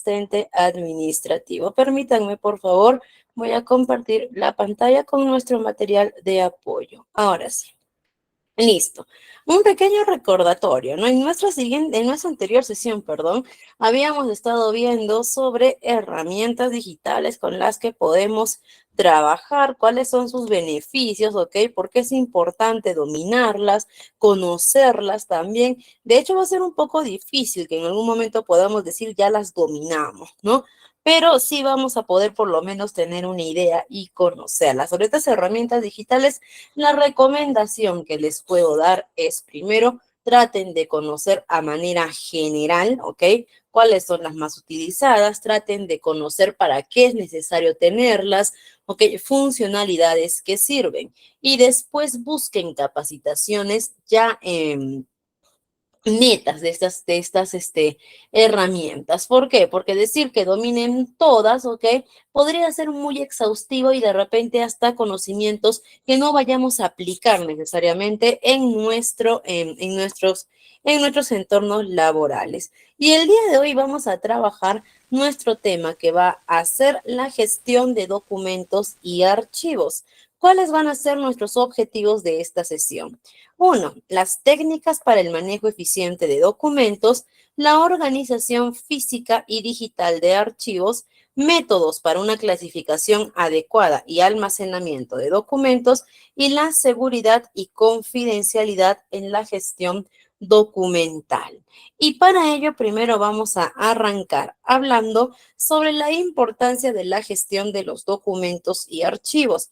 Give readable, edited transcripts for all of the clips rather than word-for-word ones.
asistente administrativo. Permítanme, por favor, voy a compartir la pantalla con nuestro material de apoyo. Ahora sí. Listo. Un pequeño recordatorio, ¿no? En nuestra anterior sesión, perdón, habíamos estado viendo sobre herramientas digitales con las que podemos trabajar, cuáles son sus beneficios, ¿ok? Por qué es importante dominarlas, conocerlas también. De hecho, va a ser un poco difícil que en algún momento podamos decir ya las dominamos, ¿no? Pero sí vamos a poder por lo menos tener una idea y conocerlas. Sobre estas herramientas digitales, la recomendación que les puedo dar es, primero, traten de conocer a manera general, ¿ok? Cuáles son las más utilizadas, traten de conocer para qué es necesario tenerlas, ¿ok? Funcionalidades que sirven. Y después busquen capacitaciones ya netas de estas herramientas. ¿Por qué? Porque decir que dominen todas, ¿ok? Podría ser muy exhaustivo y de repente hasta conocimientos que no vayamos a aplicar necesariamente en nuestros entornos laborales. Y el día de hoy vamos a trabajar nuestro tema que va a ser la gestión de documentos y archivos. ¿Cuáles van a ser nuestros objetivos de esta sesión? Uno, las técnicas para el manejo eficiente de documentos, la organización física y digital de archivos, métodos para una clasificación adecuada y almacenamiento de documentos y la seguridad y confidencialidad en la gestión documental. Y para ello, primero vamos a arrancar hablando sobre la importancia de la gestión de los documentos y archivos.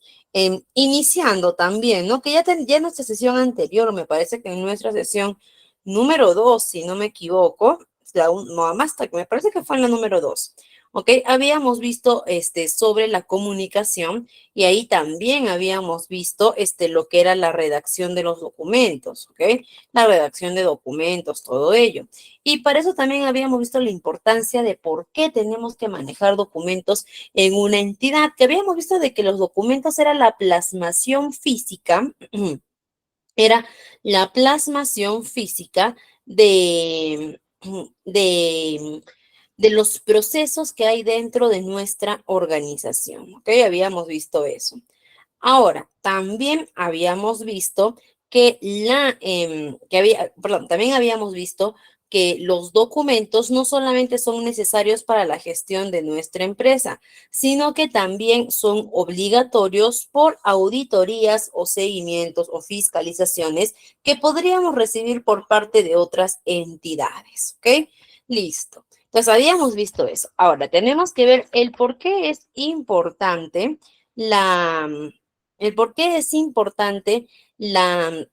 Iniciando también, ¿no? Que ya en nuestra sesión anterior, me parece que en nuestra sesión número 2, si no me equivoco, no, más, me parece que fue en la número 2, ¿ok? Habíamos visto sobre la comunicación y ahí también habíamos visto lo que era la redacción de los documentos, ¿ok? La redacción de documentos, todo ello. Y para eso también habíamos visto la importancia de por qué tenemos que manejar documentos en una entidad, que habíamos visto de que los documentos era la plasmación física, era la plasmación física de, de, de los procesos que hay dentro de nuestra organización, ¿ok? Habíamos visto eso. Ahora, también habíamos visto también habíamos visto que los documentos no solamente son necesarios para la gestión de nuestra empresa, sino que también son obligatorios por auditorías o seguimientos o fiscalizaciones que podríamos recibir por parte de otras entidades, ¿ok? Listo. Entonces, habíamos visto eso. Ahora, tenemos que ver el por qué es importante la el por qué es importante la,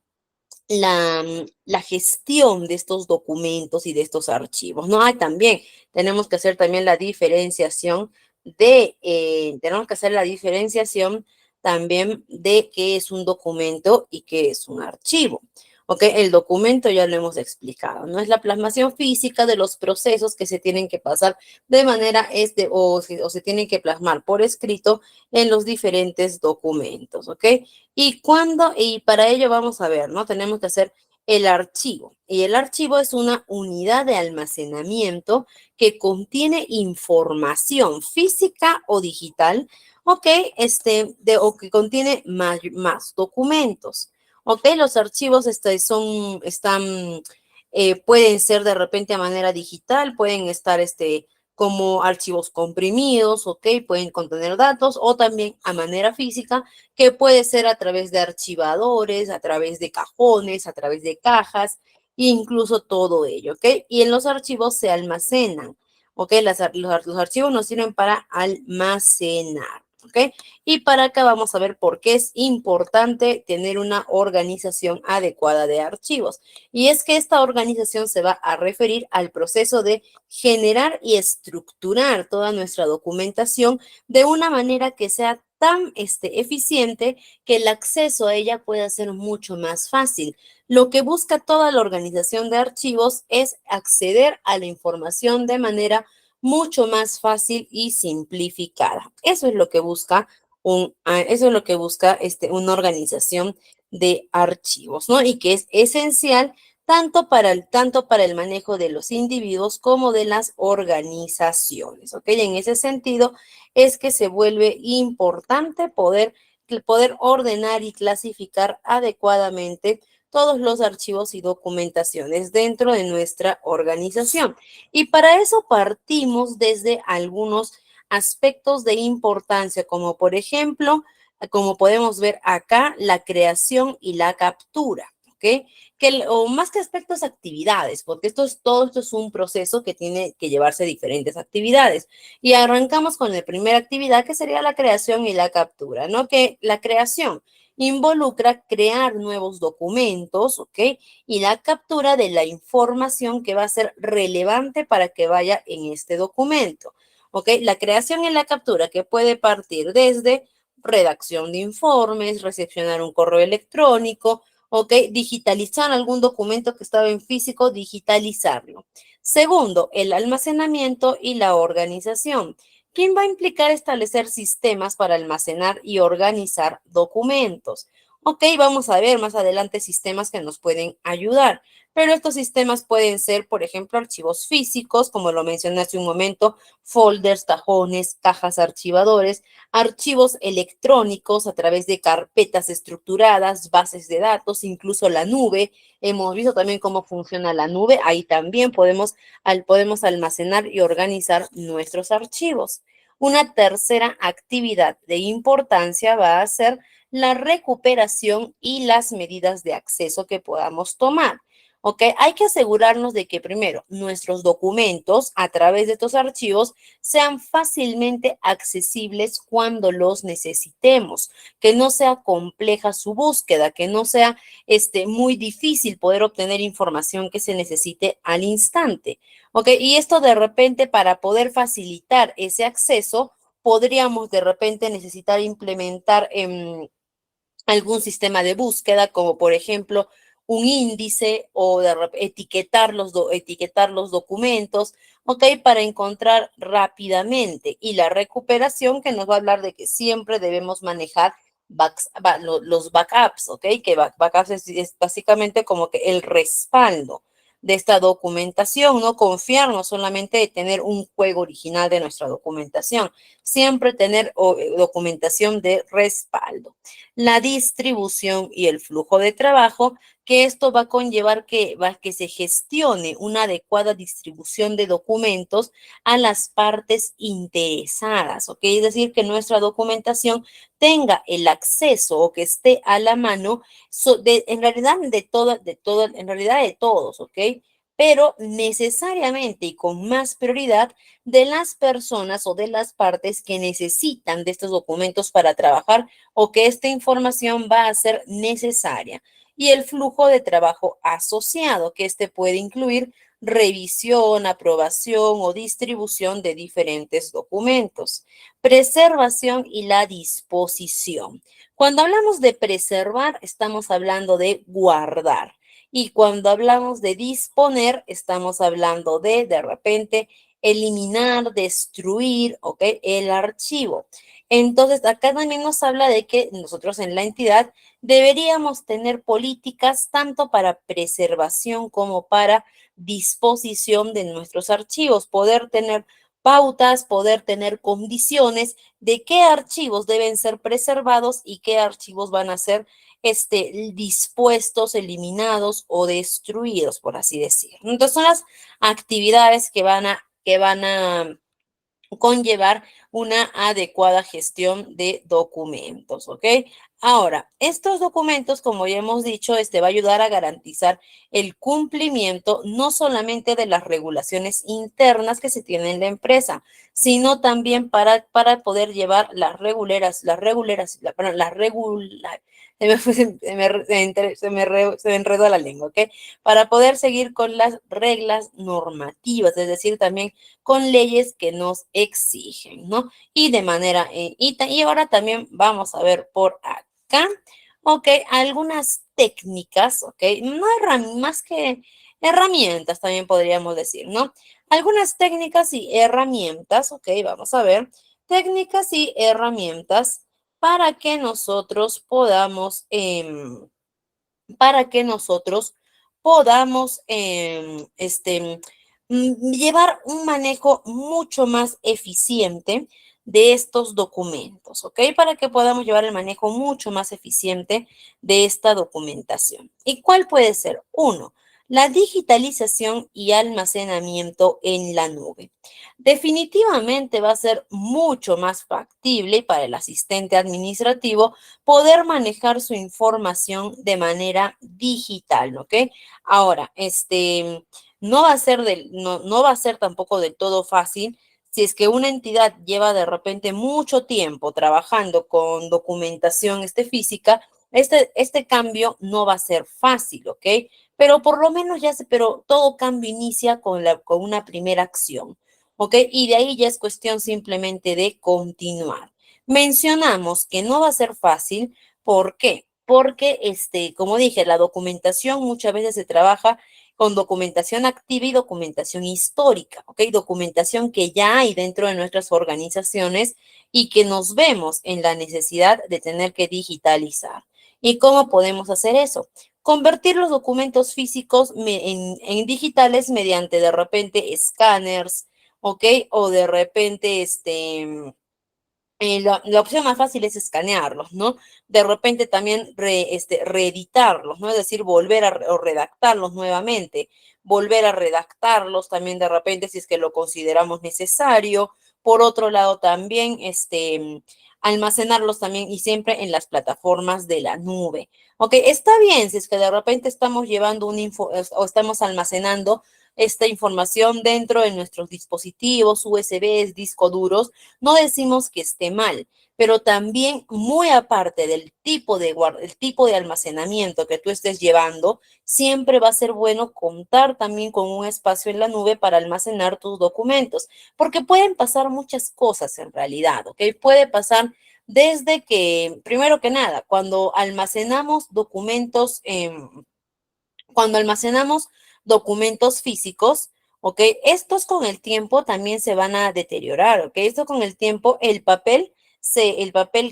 la gestión de estos documentos y de estos archivos, ¿no? Hay también, tenemos que hacer también la diferenciación tenemos que hacer la diferenciación también de qué es un documento y qué es un archivo. ¿Ok? El documento ya lo hemos explicado, ¿no? Es la plasmación física de los procesos que se tienen que pasar de manera o se tienen que plasmar por escrito en los diferentes documentos, ¿ok? Y para ello vamos a ver, ¿no? Tenemos que hacer el archivo. Y el archivo es una unidad de almacenamiento que contiene información física o digital, ¿ok? O que contiene más documentos. ¿Ok? Los archivos pueden ser de repente a manera digital, pueden estar como archivos comprimidos, ¿ok? Pueden contener datos o también a manera física, que puede ser a través de archivadores, a través de cajones, a través de cajas, e incluso todo ello, ¿ok? Y en los archivos se almacenan, ¿ok? Los archivos nos sirven para almacenar, ¿ok? Y para acá vamos a ver por qué es importante tener una organización adecuada de archivos. Y es que esta organización se va a referir al proceso de generar y estructurar toda nuestra documentación de una manera que sea tan eficiente que el acceso a ella pueda ser mucho más fácil. Lo que busca toda la organización de archivos es acceder a la información de manera mucho más fácil y simplificada. Eso es lo que busca una organización de archivos, ¿no? Y que es esencial tanto para el manejo de los individuos como de las organizaciones, ¿ok? En ese sentido es que se vuelve importante poder ordenar y clasificar adecuadamente todos los archivos y documentaciones dentro de nuestra organización. Y para eso partimos desde algunos aspectos de importancia, como por ejemplo, como podemos ver acá, la creación y la captura, ¿ok? O más que aspectos, actividades, porque todo esto es un proceso que tiene que llevarse diferentes actividades. Y arrancamos con la primera actividad, que sería la creación y la captura, ¿no? Que la creación involucra crear nuevos documentos, ¿ok? Y la captura de la información que va a ser relevante para que vaya en este documento, ¿ok? La creación y la captura que puede partir desde redacción de informes, recepcionar un correo electrónico, ¿ok? Digitalizar algún documento que estaba en físico, digitalizarlo. Segundo, el almacenamiento y la organización. ¿Quién va a implicar establecer sistemas para almacenar y organizar documentos? Ok, vamos a ver más adelante sistemas que nos pueden ayudar, pero estos sistemas pueden ser, por ejemplo, archivos físicos, como lo mencioné hace un momento, folders, cajones, cajas archivadores, archivos electrónicos a través de carpetas estructuradas, bases de datos, incluso la nube. Hemos visto también cómo funciona la nube. Ahí también podemos almacenar y organizar nuestros archivos. Una tercera actividad de importancia va a ser la recuperación y las medidas de acceso que podamos tomar. ¿Ok? Hay que asegurarnos de que primero nuestros documentos a través de estos archivos sean fácilmente accesibles cuando los necesitemos, que no sea compleja su búsqueda, que no sea muy difícil poder obtener información que se necesite al instante. ¿Ok? Y esto de repente para poder facilitar ese acceso, podríamos de repente necesitar implementar algún sistema de búsqueda, como por ejemplo un índice o etiquetar los documentos, ¿ok? Para encontrar rápidamente. Y la recuperación que nos va a hablar de que siempre debemos manejar los backups, ¿ok? Que backups es básicamente como que el respaldo de esta documentación, no confiar no solamente de tener un juego original de nuestra documentación, siempre tener documentación de respaldo. La distribución y el flujo de trabajo, que esto va a conllevar que se gestione una adecuada distribución de documentos a las partes interesadas, ¿ok? Es decir, que nuestra documentación tenga el acceso o que esté a la mano, en realidad en realidad de todos, ¿ok? Pero necesariamente y con más prioridad de las personas o de las partes que necesitan de estos documentos para trabajar o que esta información va a ser necesaria. Y el flujo de trabajo asociado, que este puede incluir revisión, aprobación o distribución de diferentes documentos. Preservación y la disposición. Cuando hablamos de preservar, estamos hablando de guardar. Y cuando hablamos de disponer, estamos hablando de repente, eliminar, destruir, ¿ok? El archivo. Entonces, acá también nos habla de que nosotros en la entidad deberíamos tener políticas tanto para preservación como para disposición de nuestros archivos, poder tener pautas, poder tener condiciones de qué archivos deben ser preservados y qué archivos van a ser dispuestos, eliminados o destruidos, por así decirlo. Entonces, son las actividades que van a conllevar una adecuada gestión de documentos, ¿ok? Ahora, estos documentos, como ya hemos dicho, va a ayudar a garantizar el cumplimiento no solamente de las regulaciones internas que se tienen en la empresa, sino también para poder llevar perdón, se me enredó la lengua, ¿ok? Para poder seguir con las reglas normativas, es decir, también con leyes que nos exigen, ¿no? Y de manera, y ahora también vamos a ver por acá, ok, algunas técnicas, ok, no más que herramientas también podríamos decir, ¿no? Algunas técnicas y herramientas, ok, vamos a ver, técnicas y herramientas para que nosotros podamos podamos llevar un manejo mucho más eficiente de estos documentos, ¿ok? Para que podamos llevar el manejo mucho más eficiente de esta documentación. ¿Y cuál puede ser? Uno, la digitalización y almacenamiento en la nube. Definitivamente va a ser mucho más factible para el asistente administrativo poder manejar su información de manera digital, ¿ok? Ahora, no va a ser tampoco del todo fácil si es que una entidad lleva de repente mucho tiempo trabajando con documentación física. Este cambio no va a ser fácil, ¿ok? Pero por lo menos pero todo cambio inicia con una primera acción, ¿ok? Y de ahí ya es cuestión simplemente de continuar. Mencionamos que no va a ser fácil. ¿Por qué? Porque, como dije, la documentación muchas veces se trabaja con documentación activa y documentación histórica, ¿ok? Documentación que ya hay dentro de nuestras organizaciones y que nos vemos en la necesidad de tener que digitalizar. ¿Y cómo podemos hacer eso? Convertir los documentos físicos en digitales mediante de repente escáneres, ¿ok? O de repente, la opción más fácil es escanearlos, ¿no? De repente también reeditarlos, ¿no? Es decir, o redactarlos nuevamente, volver a redactarlos también de repente si es que lo consideramos necesario. Por otro lado, también almacenarlos también y siempre en las plataformas de la nube. Ok, está bien si es que de repente estamos llevando o estamos almacenando esta información dentro de nuestros dispositivos, USBs, discos duros, no decimos que esté mal, pero también muy aparte del el tipo de almacenamiento que tú estés llevando, siempre va a ser bueno contar también con un espacio en la nube para almacenar tus documentos, porque pueden pasar muchas cosas en realidad, ¿ok? Puede pasar desde que, primero que nada, cuando almacenamos documentos físicos, ¿ok? Estos con el tiempo también se van a deteriorar, ¿ok? Esto con el tiempo, el papel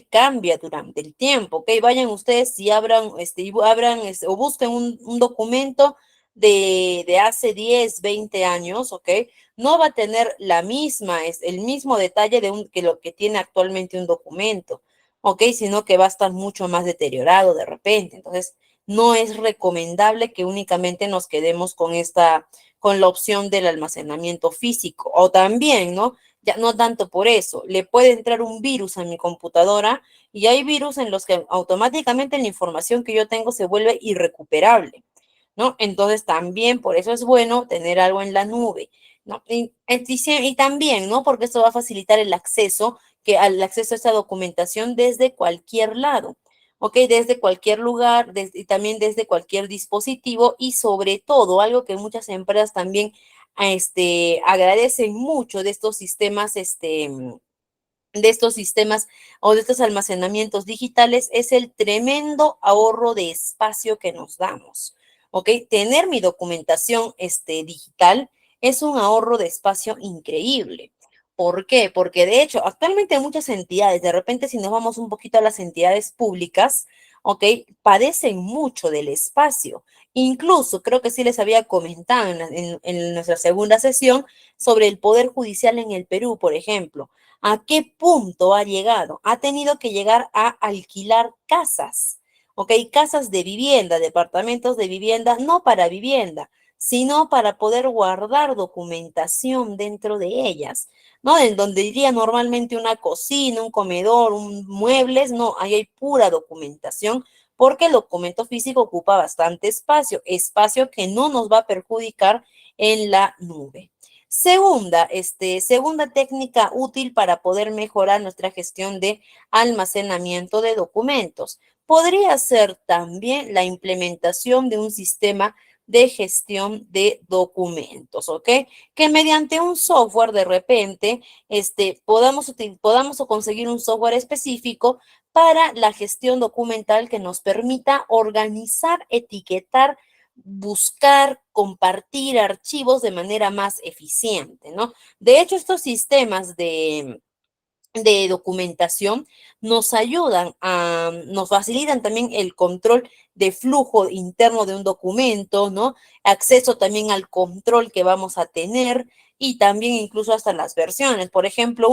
cambia durante el tiempo, ¿ok? Vayan ustedes y o busquen un documento de hace 10, 20 años, ¿ok? No va a tener el mismo detalle que lo que tiene actualmente un documento, ¿ok? Sino que va a estar mucho más deteriorado de repente. Entonces, no es recomendable que únicamente nos quedemos con la opción del almacenamiento físico. O también, ¿no? Ya no tanto por eso, le puede entrar un virus a mi computadora y hay virus en los que automáticamente la información que yo tengo se vuelve irrecuperable, ¿no? Entonces también por eso es bueno tener algo en la nube, ¿no? Y también, ¿no? Porque esto va a facilitar al acceso a esta documentación desde cualquier lado. ¿Ok? Desde cualquier lugar y también desde cualquier dispositivo y sobre todo, algo que muchas empresas también agradecen mucho de estos sistemas o de estos almacenamientos digitales es el tremendo ahorro de espacio que nos damos. ¿Ok? Tener mi documentación digital es un ahorro de espacio increíble. ¿Por qué? Porque de hecho, actualmente muchas entidades, de repente si nos vamos un poquito a las entidades públicas, ¿ok? Padecen mucho del espacio. Incluso creo que sí les había comentado en nuestra segunda sesión sobre el Poder Judicial en el Perú, por ejemplo. ¿A qué punto ha llegado? Ha tenido que llegar a alquilar casas, ¿ok? Casas de vivienda, departamentos de vivienda, no para vivienda, sino para poder guardar documentación dentro de ellas, ¿no? En donde iría normalmente una cocina, un comedor, muebles, no, ahí hay pura documentación porque el documento físico ocupa bastante espacio que no nos va a perjudicar en la nube. Segunda técnica útil para poder mejorar nuestra gestión de almacenamiento de documentos. Podría ser también la implementación de un sistema de gestión de documentos, ¿ok? Que mediante un software de repente, podamos conseguir un software específico para la gestión documental que nos permita organizar, etiquetar, buscar, compartir archivos de manera más eficiente, ¿no? De hecho, estos sistemas de documentación nos facilitan también el control de flujo interno de un documento, ¿no? Acceso también al control que vamos a tener y también incluso hasta las versiones. Por ejemplo,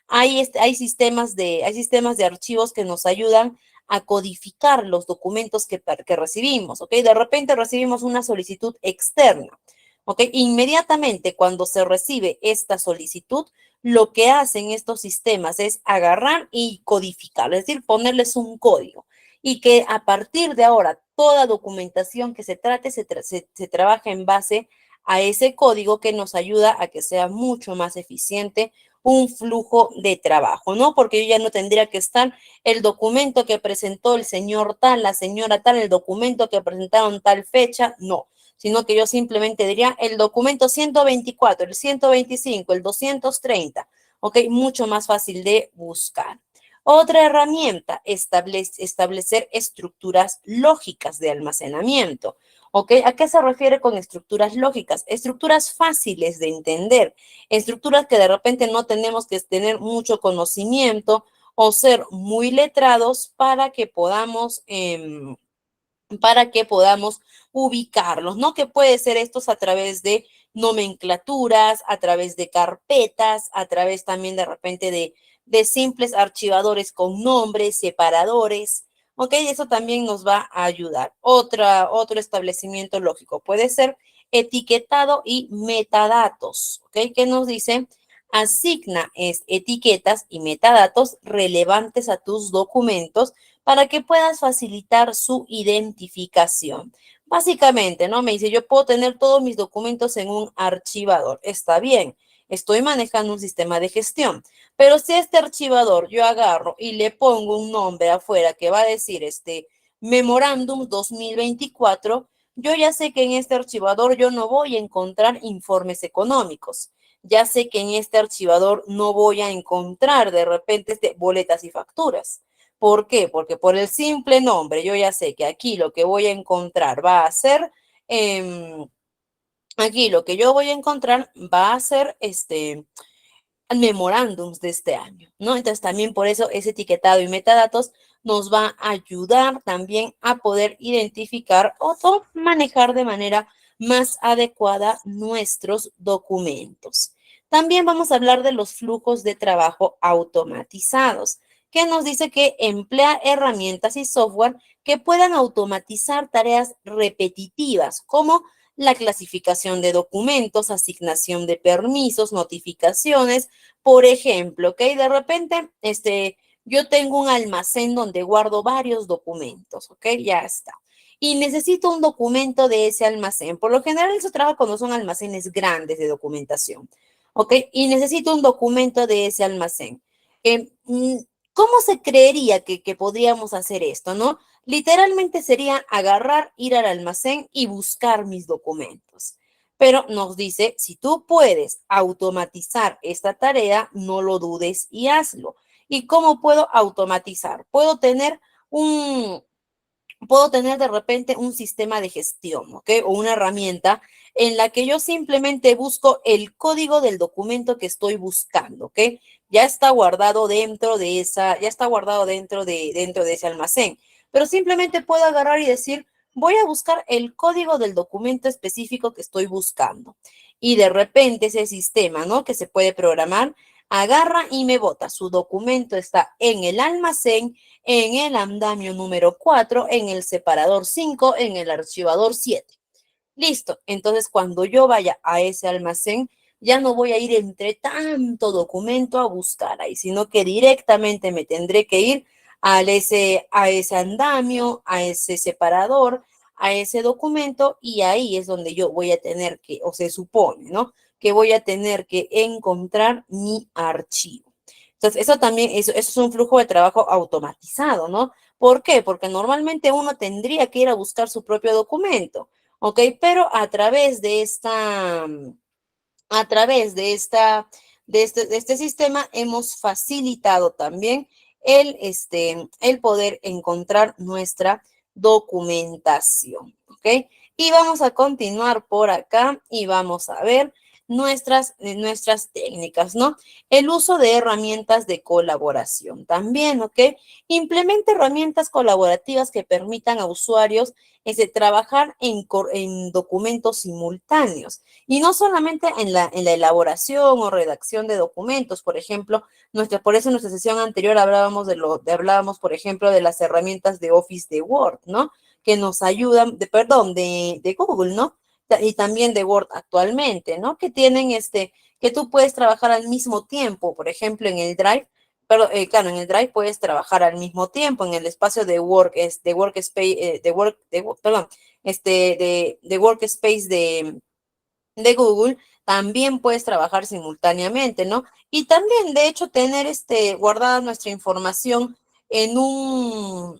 hay sistemas de archivos que nos ayudan a codificar los documentos que recibimos, ¿ok? De repente recibimos una solicitud externa, ¿ok? Inmediatamente cuando se recibe esta solicitud, lo que hacen estos sistemas es agarrar y codificar, es decir, ponerles un código y que a partir de ahora toda documentación que se trate se trabaja en base a ese código que nos ayuda a que sea mucho más eficiente un flujo de trabajo, ¿no? Porque yo ya no tendría que estar el documento que presentó el señor tal, la señora tal, el documento que presentaron tal fecha, no, sino que yo simplemente diría el documento 124, el 125, el 230, ¿ok? Mucho más fácil de buscar. Otra herramienta, establecer estructuras lógicas de almacenamiento. ¿Ok? ¿A qué se refiere con estructuras lógicas? Estructuras fáciles de entender, estructuras que de repente no tenemos que tener mucho conocimiento o ser muy letrados para que podamos ubicarlos, ¿no? Que puede ser estos a través de nomenclaturas, a través de carpetas, a través también de repente de simples archivadores con nombres, separadores, ¿ok? Eso también nos va a ayudar. Otro establecimiento lógico puede ser etiquetado y metadatos, ¿ok? Que nos dice, asigna etiquetas y metadatos relevantes a tus documentos para que puedas facilitar su identificación. Básicamente, ¿no? Me dice, yo puedo tener todos mis documentos en un archivador. Está bien, estoy manejando un sistema de gestión, pero si este archivador yo agarro y le pongo un nombre afuera que va a decir Memorándum 2024, yo ya sé que en este archivador yo no voy a encontrar informes económicos. Ya sé que en este archivador no voy a encontrar de repente boletas y facturas. ¿Por qué? Porque por el simple nombre yo ya sé que aquí lo que voy a encontrar va a ser, eh, aquí lo que yo voy a encontrar va a ser memorándums de este año, ¿no? Entonces también por eso ese etiquetado y metadatos nos va a ayudar también a poder identificar o manejar de manera más adecuada nuestros documentos. También vamos a hablar de los flujos de trabajo automatizados, que nos dice que emplea herramientas y software que puedan automatizar tareas repetitivas, como la clasificación de documentos, asignación de permisos, notificaciones, por ejemplo, ¿ok? De repente, yo tengo un almacén donde guardo varios documentos, ¿ok? Ya está. Y necesito un documento de ese almacén. Por lo general, eso trabaja cuando son almacenes grandes de documentación, ¿ok? Y necesito un documento de ese almacén. Eh, mm, ¿Cómo se creería que podríamos hacer esto, no? Literalmente sería agarrar, ir al almacén y buscar mis documentos. Pero nos dice, si tú puedes automatizar esta tarea, no lo dudes y hazlo. ¿Y cómo puedo automatizar? Un, Puedo tener de repente un sistema de gestión, ¿ok? O una herramienta en la que yo simplemente busco el código del documento que estoy buscando, ¿ok? Ya está guardado dentro de ese almacén. Pero simplemente puedo agarrar y decir, voy a buscar el código del documento específico que estoy buscando. Y de repente ese sistema, ¿no? Que se puede programar, agarra y me bota. Su documento está en el almacén, en el andamio número 4, en el separador 5, en el archivador 7. Listo. Entonces, cuando yo vaya a ese almacén, ya no voy a ir entre tanto documento a buscar ahí, sino que directamente me tendré que ir a ese andamio, a ese separador, a ese documento, y ahí es donde yo voy a tener que, o se supone, ¿no? Que voy a tener que encontrar mi archivo. Entonces, eso es un flujo de trabajo automatizado, ¿no? ¿Por qué? Porque normalmente uno tendría que ir a buscar su propio documento, ¿ok? Pero a través de este sistema hemos facilitado también el poder encontrar nuestra documentación, ¿ok? Y vamos a continuar por acá y vamos a ver. nuestras técnicas, ¿no? El uso de herramientas de colaboración también, ¿ok? Implemente herramientas colaborativas que permitan a usuarios trabajar en documentos simultáneos y no solamente en la elaboración o redacción de documentos. Por ejemplo, por eso en nuestra sesión anterior hablábamos, por ejemplo, de las herramientas de Office de Word, ¿no? Que nos ayudan, de Google, ¿no? Y también de Word actualmente, ¿no? Que tienen que tú puedes trabajar al mismo tiempo, por ejemplo, en el Drive, pero claro, en el Drive puedes trabajar al mismo tiempo, en el espacio de Workspace, perdón, de Workspace de Google, también puedes trabajar simultáneamente, ¿no? Y también, de hecho, tener guardada nuestra información en un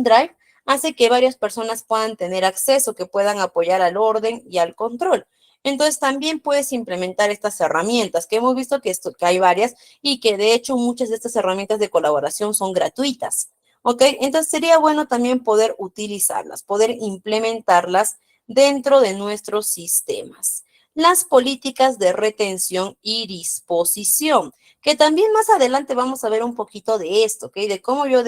Drive hace que varias personas puedan tener acceso, que puedan apoyar al orden y al control. Entonces, también puedes implementar estas herramientas, que hemos visto que hay varias y que de hecho muchas de estas herramientas de colaboración son gratuitas. ¿Ok? Entonces, sería bueno también poder utilizarlas, poder implementarlas dentro de nuestros sistemas. Las políticas de retención y disposición, que también más adelante vamos a ver un poquito de esto, ¿ok? De cómo yo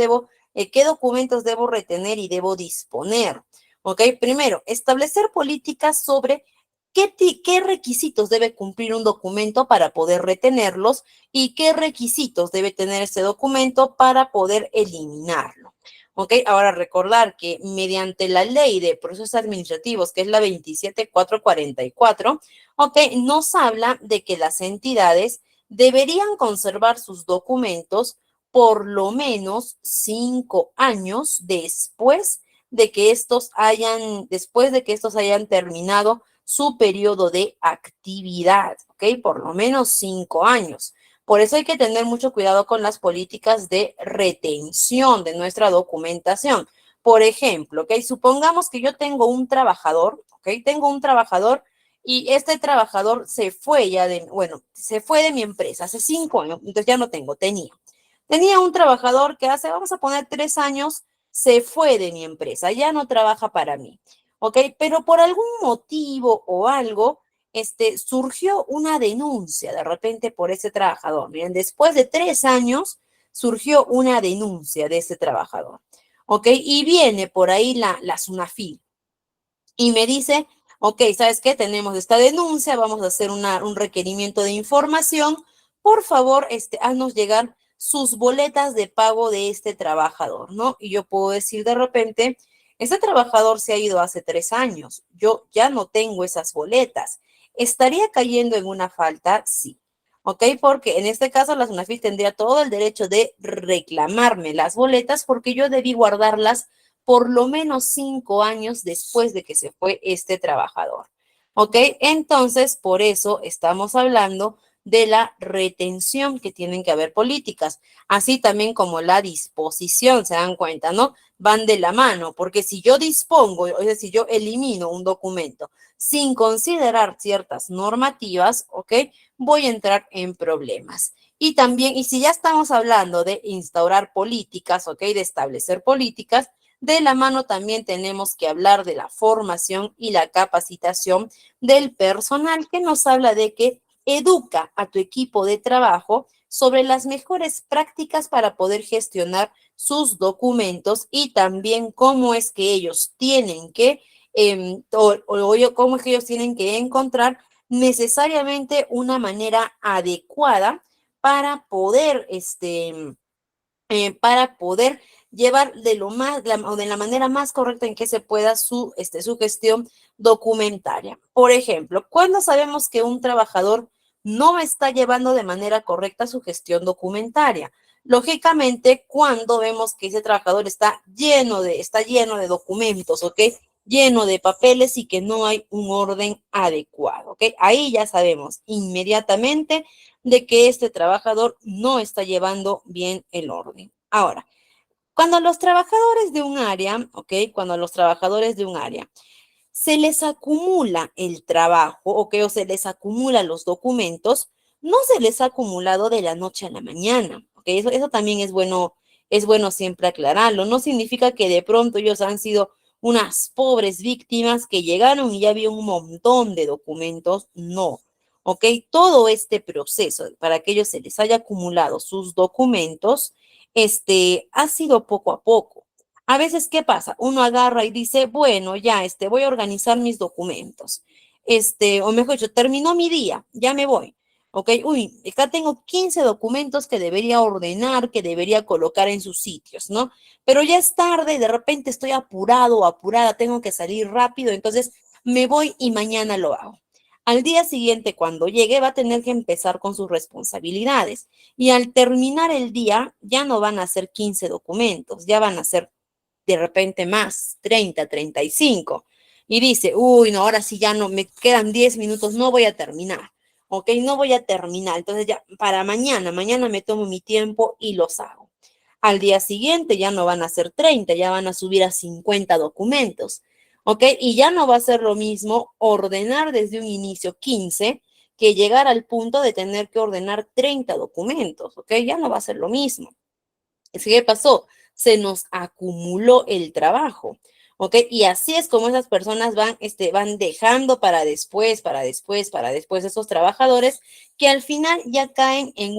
qué documentos debo retener y debo disponer, ¿ok? Primero, establecer políticas sobre qué requisitos debe cumplir un documento para poder retenerlos y qué requisitos debe tener ese documento para poder eliminarlo. ¿Ok? Ahora recordar que mediante la ley de procesos administrativos, que es la 27444, ¿ok? Nos habla de que las entidades deberían conservar sus documentos por lo menos 5 años después de que estos hayan terminado su periodo de actividad, ¿ok? Por lo menos 5 años. Por eso hay que tener mucho cuidado con las políticas de retención de nuestra documentación. Por ejemplo, ¿ok? Supongamos que yo tengo un trabajador, ¿ok? Tengo un trabajador y este trabajador se fue de mi empresa hace 5 años, entonces ya no tenía. Tenía un trabajador que vamos a poner 3 años, se fue de mi empresa, ya no trabaja para mí, ¿ok? Pero por algún motivo o algo, surgió una denuncia de repente por ese trabajador. Miren, después de 3 años surgió una denuncia de ese trabajador, ¿ok? Y viene por ahí la SUNAFIL y me dice, ok, ¿sabes qué? Tenemos esta denuncia, vamos a hacer un requerimiento de información. Por favor, haznos llegar sus boletas de pago de este trabajador, ¿no? Y yo puedo decir de repente, este trabajador se ha ido hace 3 años, yo ya no tengo esas boletas. ¿Estaría cayendo en una falta? Sí. ¿Ok? Porque en este caso la SUNAFIL tendría todo el derecho de reclamarme las boletas porque yo debí guardarlas por lo menos 5 años después de que se fue este trabajador. ¿Ok? Entonces, por eso estamos hablando de la retención, que tienen que haber políticas, así también como la disposición, se dan cuenta, ¿no? Van de la mano, porque si yo dispongo, es decir, yo elimino un documento sin considerar ciertas normativas, ¿ok? Voy a entrar en problemas. Y también, y si ya estamos hablando de instaurar políticas, ¿ok? De establecer políticas, de la mano también tenemos que hablar de la formación y la capacitación del personal, que nos habla de que educa a tu equipo de trabajo sobre las mejores prácticas para poder gestionar sus documentos y también cómo es que ellos tienen que, cómo es que ellos tienen que encontrar necesariamente una manera adecuada para poder, llevar de la manera más correcta en que se pueda su gestión documentaria. Por ejemplo, ¿cuándo sabemos que un trabajador no está llevando de manera correcta su gestión documentaria? Lógicamente, cuando vemos que ese trabajador está lleno de documentos, ¿ok? Lleno de papeles y que no hay un orden adecuado, ¿ok? Ahí ya sabemos inmediatamente de que este trabajador no está llevando bien el orden. Ahora, cuando los trabajadores de un área, ¿ok? Cuando a los trabajadores de un área se les acumula el trabajo, ¿ok? O se les acumula los documentos, no se les ha acumulado de la noche a la mañana, ¿ok? Eso también es bueno siempre aclararlo. No significa que de pronto ellos han sido unas pobres víctimas que llegaron y ya había un montón de documentos, no. ¿ok? Todo este proceso para que ellos se les haya acumulado sus documentos, ha sido poco a poco. A veces, ¿qué pasa? Uno agarra y dice, bueno, ya, voy a organizar mis documentos. O mejor dicho, terminó mi día, ya me voy. ¿Ok? Uy, acá tengo 15 documentos que debería ordenar, que debería colocar en sus sitios, ¿no? Pero ya es tarde, de repente estoy apurado o apurada, tengo que salir rápido, entonces me voy y mañana lo hago. Al día siguiente, cuando llegue, va a tener que empezar con sus responsabilidades. Y al terminar el día, ya no van a ser 15 documentos, ya van a ser de repente más, 30, 35. Y dice, uy, no, ahora sí ya no, me quedan 10 minutos, no voy a terminar. Ok, no voy a terminar. Entonces ya para mañana me tomo mi tiempo y los hago. Al día siguiente ya no van a ser 30, ya van a subir a 50 documentos. ¿Ok? Y ya no va a ser lo mismo ordenar desde un inicio 15 que llegar al punto de tener que ordenar 30 documentos. ¿Ok? Ya no va a ser lo mismo. ¿Qué pasó? Se nos acumuló el trabajo. ¿Ok? Y así es como esas personas van dejando para después esos trabajadores que al final ya caen en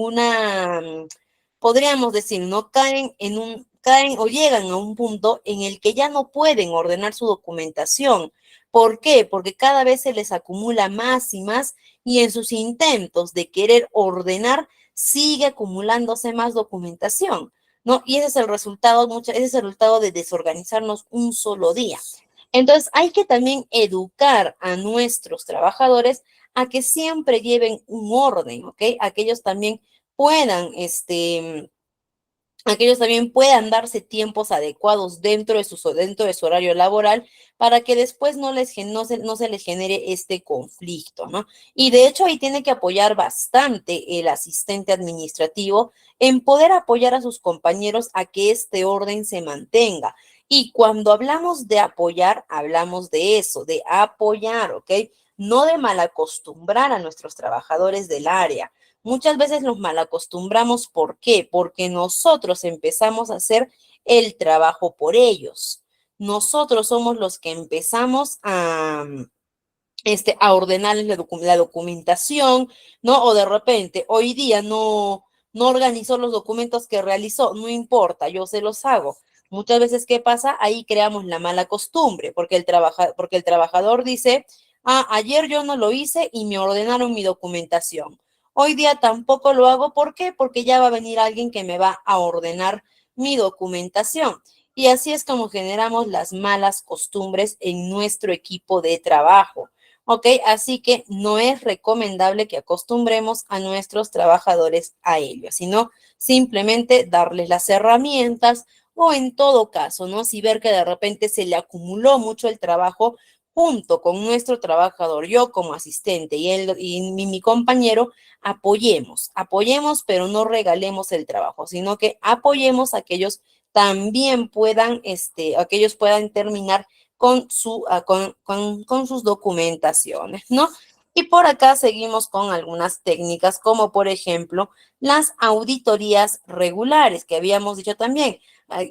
podríamos decir, ¿no? Caen o llegan a un punto en el que ya no pueden ordenar su documentación. ¿Por qué? Porque cada vez se les acumula más y más y en sus intentos de querer ordenar sigue acumulándose más documentación. ¿No? Y ese es el resultado de desorganizarnos un solo día. Entonces, hay que también educar a nuestros trabajadores a que siempre lleven un orden, ¿ok? A que ellos también puedan, a que ellos también puedan darse tiempos adecuados dentro de su horario laboral para que después no se les genere este conflicto, ¿no? Y de hecho ahí tiene que apoyar bastante el asistente administrativo en poder apoyar a sus compañeros a que este orden se mantenga. Y cuando hablamos de apoyar, hablamos de eso, de apoyar, ¿ok? No de malacostumbrar a nuestros trabajadores del área. Muchas veces los malacostumbramos. ¿Por qué? Porque nosotros empezamos a hacer el trabajo por ellos. Nosotros somos los que empezamos a ordenarles la documentación, ¿no? O de repente, hoy día no organizó los documentos que realizó, no importa, yo se los hago. Muchas veces, ¿qué pasa? Ahí creamos la mala costumbre, porque el trabajador dice, ayer yo no lo hice y me ordenaron mi documentación. Hoy día tampoco lo hago, ¿por qué? Porque ya va a venir alguien que me va a ordenar mi documentación. Y así es como generamos las malas costumbres en nuestro equipo de trabajo. ¿Ok? Así que no es recomendable que acostumbremos a nuestros trabajadores a ello, sino simplemente darles las herramientas o en todo caso, ¿no? Si ver que de repente se le acumuló mucho el trabajo junto con nuestro trabajador, yo como asistente y él y mi compañero, apoyemos, pero no regalemos el trabajo, sino que apoyemos a que ellos también puedan, a que ellos puedan terminar con sus documentaciones, ¿no? Y por acá seguimos con algunas técnicas, como por ejemplo las auditorías regulares, que habíamos dicho también.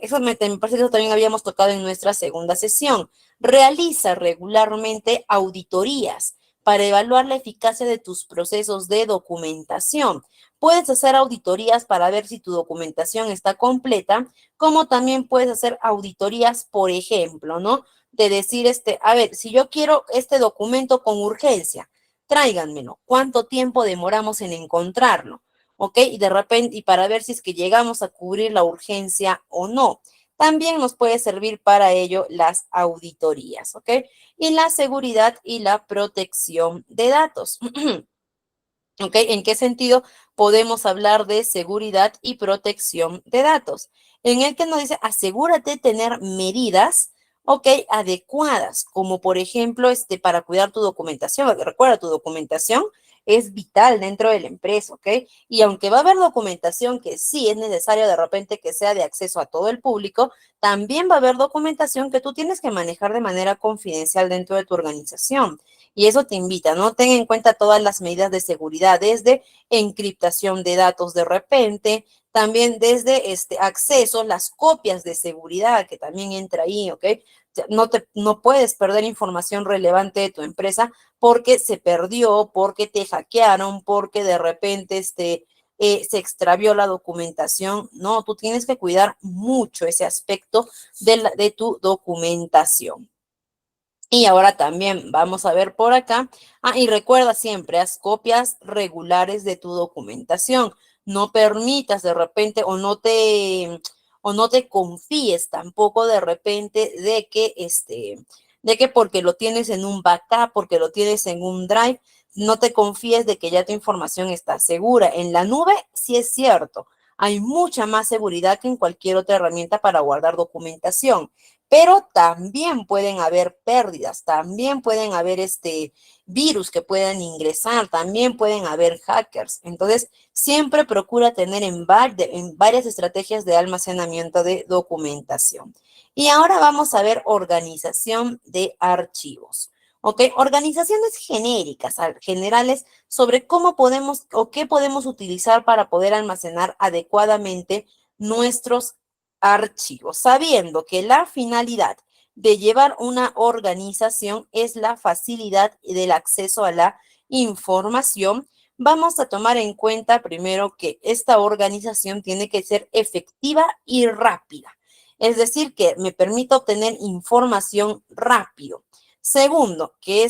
Eso me parece que eso también habíamos tocado en nuestra segunda sesión. Realiza regularmente auditorías para evaluar la eficacia de tus procesos de documentación. Puedes hacer auditorías para ver si tu documentación está completa, como también puedes hacer auditorías, por ejemplo, ¿no? De decir, a ver, si yo quiero este documento con urgencia, tráiganmelo. ¿Cuánto tiempo demoramos en encontrarlo? ¿Ok? Y de repente, y para ver si es que llegamos a cubrir la urgencia o no. También nos puede servir para ello las auditorías, ¿ok? Y la seguridad y la protección de datos. ¿Ok? ¿En qué sentido podemos hablar de seguridad y protección de datos? En el que nos dice, asegúrate de tener medidas, ¿ok? Adecuadas, como por ejemplo, para cuidar tu documentación. Recuerda, tu documentación es vital dentro de la empresa, ¿ok? Y aunque va a haber documentación que sí es necesario de repente que sea de acceso a todo el público, también va a haber documentación que tú tienes que manejar de manera confidencial dentro de tu organización. Y eso te invita, ¿no? Ten en cuenta todas las medidas de seguridad, desde encriptación de datos de repente, también desde acceso, las copias de seguridad, que también entra ahí, ¿ok? no puedes perder información relevante de tu empresa porque se perdió, porque te hackearon, porque de repente se extravió la documentación. No, tú tienes que cuidar mucho ese aspecto de tu documentación. Y ahora también vamos a ver por acá. Y recuerda siempre, haz copias regulares de tu documentación. No permitas de repente o no te confíes tampoco de repente de que porque lo tienes en un backup, porque lo tienes en un drive, no te confíes de que ya tu información está segura. En la nube sí es cierto. Hay mucha más seguridad que en cualquier otra herramienta para guardar documentación, pero también pueden haber pérdidas, también pueden haber virus que puedan ingresar, también pueden haber hackers. Entonces, siempre procura tener en varias estrategias de almacenamiento de documentación. Y ahora vamos a ver organización de archivos. ¿Ok? Organizaciones genéricas, generales, sobre cómo podemos o qué podemos utilizar para poder almacenar adecuadamente nuestros archivos, sabiendo que la finalidad de llevar una organización es la facilidad del acceso a la información. Vamos a tomar en cuenta primero que esta organización tiene que ser efectiva y rápida, es decir, que me permita obtener información rápido. Segundo, que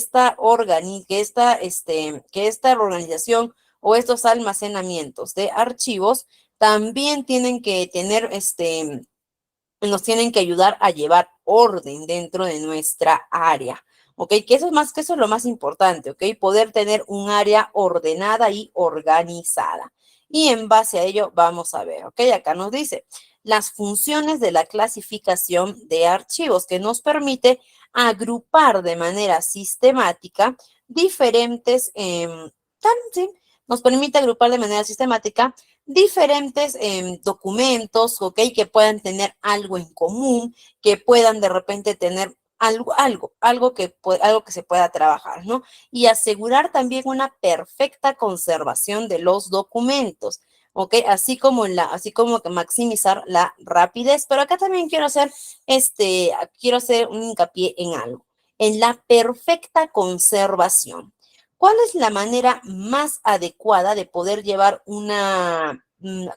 que esta organización o estos almacenamientos de archivos también tienen que tener nos tienen que ayudar a llevar orden dentro de nuestra área, ¿ok? Que eso es más que eso es lo más importante, ¿ok? Poder tener un área ordenada y organizada. Y en base a ello vamos a ver, ¿ok? Acá nos dice las funciones de la clasificación de archivos que nos permite agrupar de manera sistemática diferentes, sí, nos permite agrupar de manera sistemática diferentes documentos, ¿ok? Que puedan tener algo en común, que puedan de repente tener algo que se pueda trabajar, ¿no? Y asegurar también una perfecta conservación de los documentos, ¿ok? Así como que maximizar la rapidez. Pero acá también quiero hacer un hincapié en algo, en la perfecta conservación. ¿Cuál es la manera más adecuada de poder llevar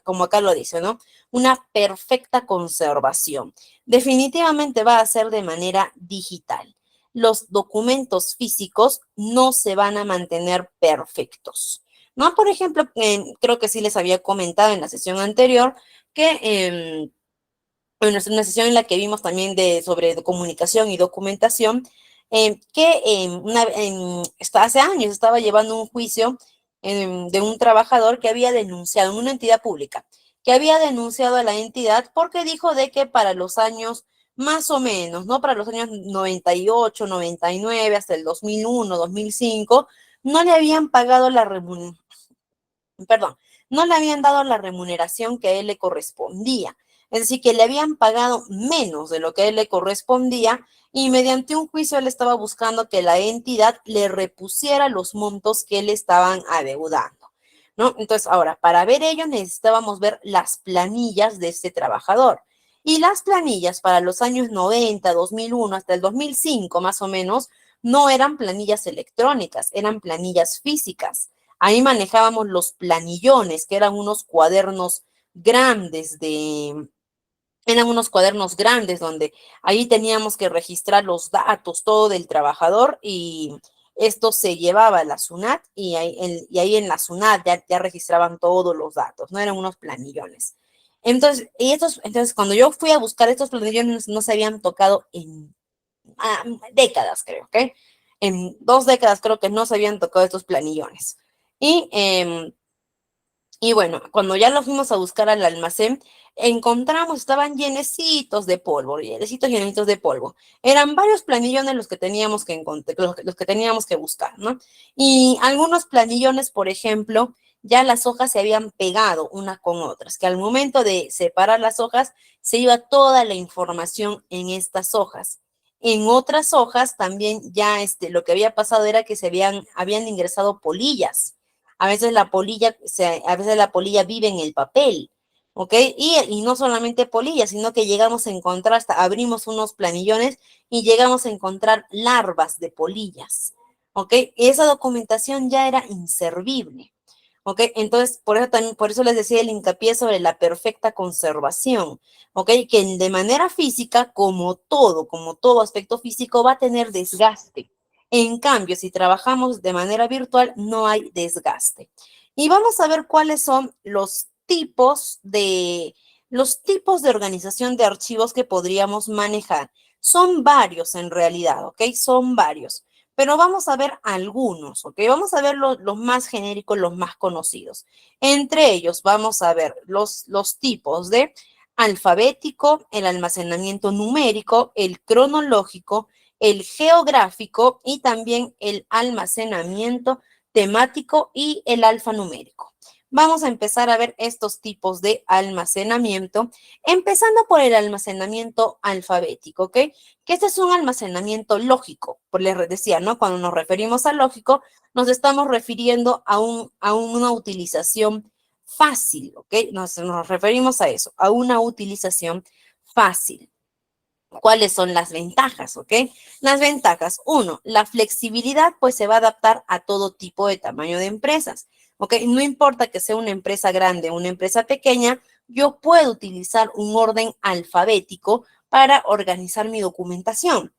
como acá lo dice, ¿no? Una perfecta conservación? Definitivamente va a ser de manera digital. Los documentos físicos no se van a mantener perfectos, ¿no? Por ejemplo, creo que sí les había comentado en la sesión anterior que en una sesión en la que vimos también sobre comunicación y documentación, hace años estaba llevando un juicio de un trabajador que había denunciado en una entidad pública, que había denunciado a la entidad porque dijo de que para los años más o menos, ¿no? Para los años 98, 99, hasta el 2001, 2005, no le habían pagado perdón, no le habían dado la remuneración que a él le correspondía. Es decir, que le habían pagado menos de lo que a él le correspondía y mediante un juicio él estaba buscando que la entidad le repusiera los montos que le estaban adeudando, ¿no? Entonces, ahora, para ver ello necesitábamos ver las planillas de este trabajador. Y las planillas para los años 90, 2001, hasta el 2005 más o menos, no eran planillas electrónicas, eran planillas físicas. Ahí manejábamos los planillones, que eran unos cuadernos grandes donde ahí teníamos que registrar los datos, todo del trabajador y esto se llevaba a la SUNAT y ahí en la SUNAT ya registraban todos los datos, no eran unos planillones. Entonces, cuando yo fui a buscar estos planillones, no se habían tocado en décadas, creo, ¿ok? En 2 décadas creo que no se habían tocado estos planillones. Y, y bueno, cuando ya los fuimos a buscar al almacén, encontramos, estaban llenecitos de polvo, llenecitos de polvo. Eran varios planillones los que teníamos que encontrar, los que teníamos que buscar, ¿no? Y algunos planillones, por ejemplo, ya las hojas se habían pegado unas con otras, que al momento de separar las hojas, se iba toda la información en estas hojas. En otras hojas también ya lo que había pasado era que habían ingresado polillas. A veces la polilla vive en el papel, ¿ok? Y no solamente polillas, sino que llegamos a encontrar, hasta abrimos unos planillones y llegamos a encontrar larvas de polillas, ¿ok? Esa documentación ya era inservible. ¿Ok? Entonces, por eso también, por eso les decía el hincapié sobre la perfecta conservación, ¿ok? Que de manera física, como todo aspecto físico, va a tener desgaste. En cambio, si trabajamos de manera virtual, no hay desgaste. Y vamos a ver cuáles son los tipos de organización de archivos que podríamos manejar. Son varios en realidad, ¿ok? Son varios. Pero vamos a ver algunos, ¿ok? Vamos a ver los más genéricos, los más conocidos. Entre ellos vamos a ver los tipos de alfabético, el almacenamiento numérico, el cronológico, el geográfico y también el almacenamiento temático y el alfanumérico. Vamos a empezar a ver estos tipos de almacenamiento, empezando por el almacenamiento alfabético, ¿ok? Que este es un almacenamiento lógico, por les decía, ¿no? Cuando nos referimos a lógico, nos estamos refiriendo a una utilización fácil, ¿ok? Nos referimos a eso, a una utilización fácil. ¿Cuáles son las ventajas, ok? Las ventajas, uno, la flexibilidad pues se va a adaptar a todo tipo de tamaño de empresas, ok? No importa que sea una empresa grande o una empresa pequeña, yo puedo utilizar un orden alfabético para organizar mi documentación.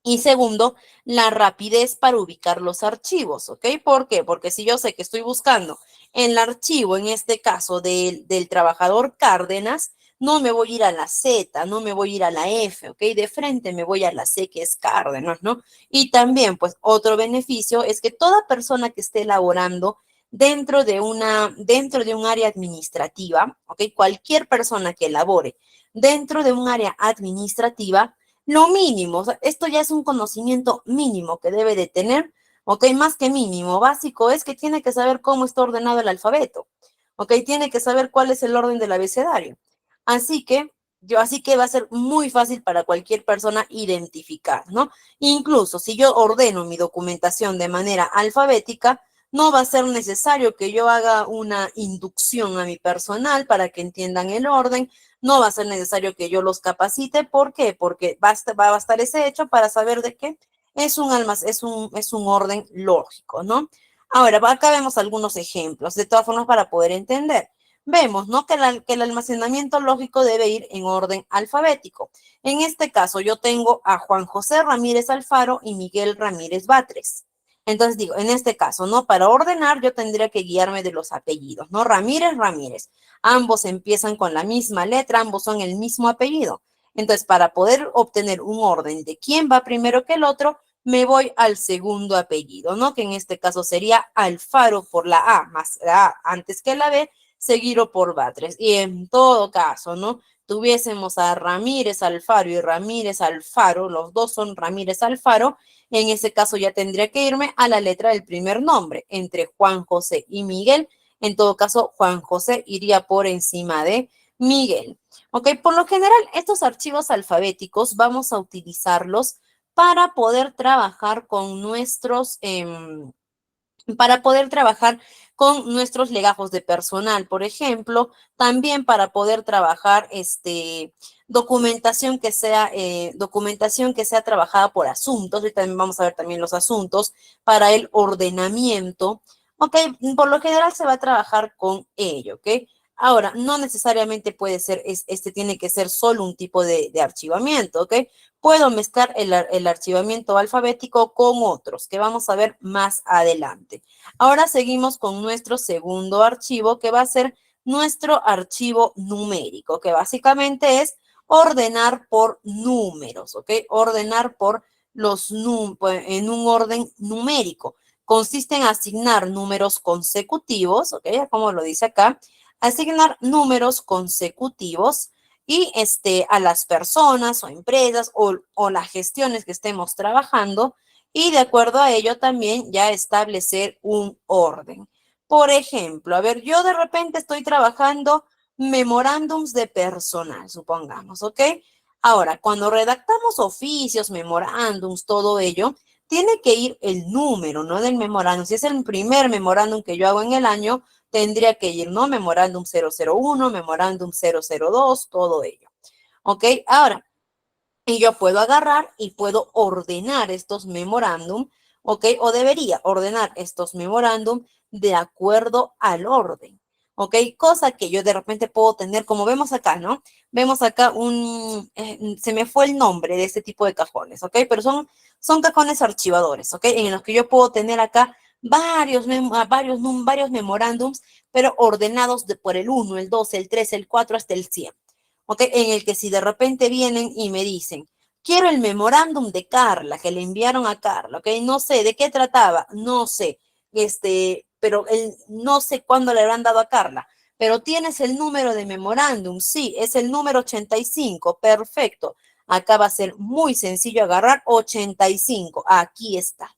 Y segundo, la rapidez para ubicar los archivos, ¿ok? ¿Por qué? Porque si yo sé que estoy buscando el archivo, en este caso del trabajador Cárdenas, no me voy a ir a la Z, no me voy a ir a la F, ¿ok? De frente me voy a la C, que es Cárdenas, ¿no? Y también, pues, otro beneficio es que toda persona que esté elaborando dentro de un área administrativa, ¿ok? Cualquier persona que elabore dentro de un área administrativa, lo mínimo, o sea, esto ya es un conocimiento mínimo que debe de tener, ¿ok? Más que mínimo, básico es que tiene que saber cómo está ordenado el alfabeto, ¿ok? Tiene que saber cuál es el orden del abecedario. Así que va a ser muy fácil para cualquier persona identificar, ¿no? Incluso si yo ordeno mi documentación de manera alfabética, no va a ser necesario que yo haga una inducción a mi personal para que entiendan el orden, no va a ser necesario que yo los capacite. ¿Por qué? Porque va a bastar ese hecho para saber de qué es un orden lógico, ¿no? Ahora, acá vemos algunos ejemplos, de todas formas, para poder entender. Vemos, ¿no? Que el almacenamiento lógico debe ir en orden alfabético. En este caso, yo tengo a Juan José Ramírez Alfaro y Miguel Ramírez Batres. Entonces digo, en este caso, ¿no? Para ordenar, yo tendría que guiarme de los apellidos, ¿no? Ramírez, Ramírez. Ambos empiezan con la misma letra, ambos son el mismo apellido. Entonces, para poder obtener un orden de quién va primero que el otro, me voy al segundo apellido, ¿no? Que en este caso sería Alfaro por la A, más la A antes que la B, seguido por Batres. Y en todo caso, ¿no? Tuviésemos a Ramírez Alfaro y Ramírez Alfaro, los dos son Ramírez Alfaro, en ese caso ya tendría que irme a la letra del primer nombre, entre Juan José y Miguel. En todo caso, Juan José iría por encima de Miguel. Ok, por lo general, estos archivos alfabéticos vamos a utilizarlos para poder trabajar con nuestros legajos de personal, por ejemplo, también para poder trabajar documentación que sea trabajada por asuntos, y también vamos a ver también los asuntos para el ordenamiento, ¿ok? Por lo general se va a trabajar con ello, ¿ok? Ahora, no necesariamente puede ser, tiene que ser solo un tipo de archivamiento, ¿ok? Puedo mezclar el archivamiento alfabético con otros que vamos a ver más adelante. Ahora seguimos con nuestro segundo archivo, que va a ser nuestro archivo numérico, que básicamente es ordenar por números, ¿ok? Ordenar por en un orden numérico. Consiste en asignar números consecutivos, ¿ok? Como lo dice acá, asignar números consecutivos y a las personas o empresas o las gestiones que estemos trabajando, y de acuerdo a ello también ya establecer un orden. Por ejemplo, a ver, yo de repente estoy trabajando memorándums de personal, supongamos, ¿ok? Ahora, cuando redactamos oficios, memorándums, todo ello, tiene que ir el número, ¿no? Del memorándum. Si es el primer memorándum que yo hago en el año, tendría que ir, ¿no? Memorándum 001, memorándum 002, todo ello. ¿Ok? Ahora, y yo puedo agarrar y puedo ordenar estos memorándum, ¿ok? O debería ordenar estos memorándum de acuerdo al orden, ¿ok? Cosa que yo de repente puedo tener, como vemos acá, ¿no? Vemos acá se me fue el nombre de este tipo de cajones, ¿ok? Pero son cajones archivadores, ¿ok? En los que yo puedo tener acá varios memorándums, pero ordenados por el 1, el 2, el 3, el 4 hasta el 100. ¿Ok? En el que si de repente vienen y me dicen, quiero el memorándum de Carla, que le enviaron a Carla, ¿ok? No sé de qué trataba, no sé, pero no sé cuándo le habrán dado a Carla, pero tienes el número de memorándum, sí, es el número 85, perfecto. Acá va a ser muy sencillo agarrar 85, aquí está.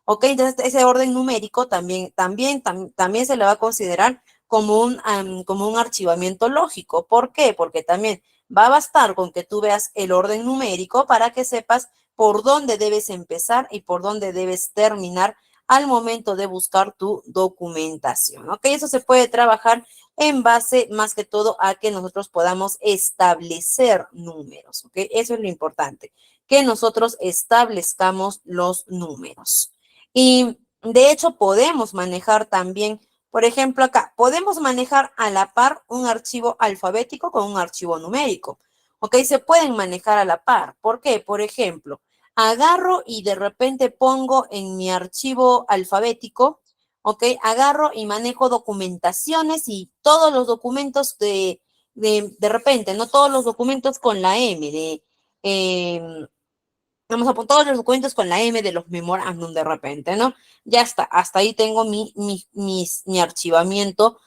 ¿Ok? Entonces, ese orden numérico también se le va a considerar como un archivamiento lógico. ¿Por qué? Porque también va a bastar con que tú veas el orden numérico para que sepas por dónde debes empezar y por dónde debes terminar al momento de buscar tu documentación. ¿Ok? Eso se puede trabajar en base más que todo a que nosotros podamos establecer números. ¿Ok? Eso es lo importante, que nosotros establezcamos los números. Y de hecho podemos manejar también, por ejemplo, acá, podemos manejar a la par un archivo alfabético con un archivo numérico. ¿Ok? Se pueden manejar a la par. ¿Por qué? Por ejemplo, agarro y de repente pongo en mi archivo alfabético, ¿ok? Agarro y manejo documentaciones y todos los documentos de repente, no todos los documentos con la M, eh, vamos a poner todos los documentos con la M de los memorándum de repente, ¿no? Ya está, hasta ahí tengo mi archivamiento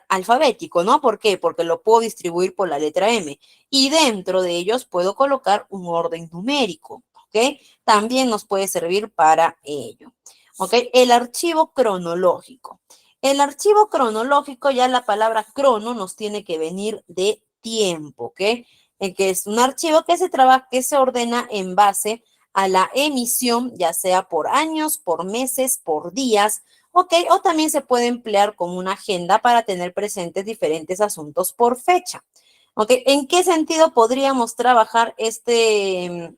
alfabético, ¿no? ¿Por qué? Porque lo puedo distribuir por la letra M. Y dentro de ellos puedo colocar un orden numérico, ¿ok? También nos puede servir para ello, ¿ok? El archivo cronológico. El archivo cronológico, ya la palabra crono nos tiene que venir de tiempo, ¿ok? Que es un archivo que se trabaja, que se ordena en base a la emisión, ya sea por años, por meses, por días, ¿ok? O también se puede emplear como una agenda para tener presentes diferentes asuntos por fecha, ¿ok? ¿En qué sentido podríamos trabajar este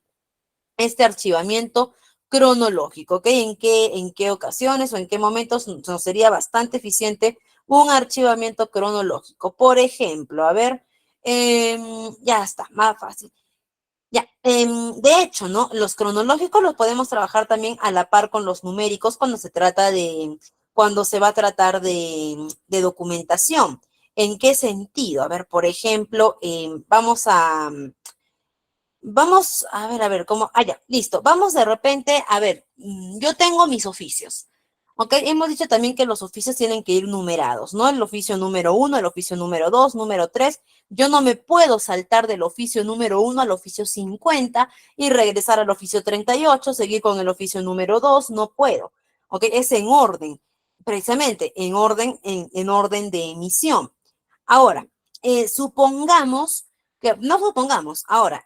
archivamiento cronológico? ¿Ok? ¿En qué ocasiones o en qué momentos nos sería bastante eficiente un archivamiento cronológico? Por ejemplo, a ver, ya está, más fácil. Ya, de hecho, ¿no? Los cronológicos los podemos trabajar también a la par con los numéricos cuando se va a tratar de documentación. ¿En qué sentido? A ver, por ejemplo, vamos a ver, ¿cómo? Ah, ya, listo. Vamos de repente, a ver, yo tengo mis oficios. ¿Ok? Hemos dicho también que los oficios tienen que ir numerados, ¿no? El oficio número 1, el oficio número 2, número 3. Yo no me puedo saltar del oficio número 1 al oficio 50 y regresar al oficio 38, seguir con el oficio número 2, no puedo. ¿Ok? Es en orden, precisamente en orden de emisión. Ahora, supongamos no supongamos, ahora,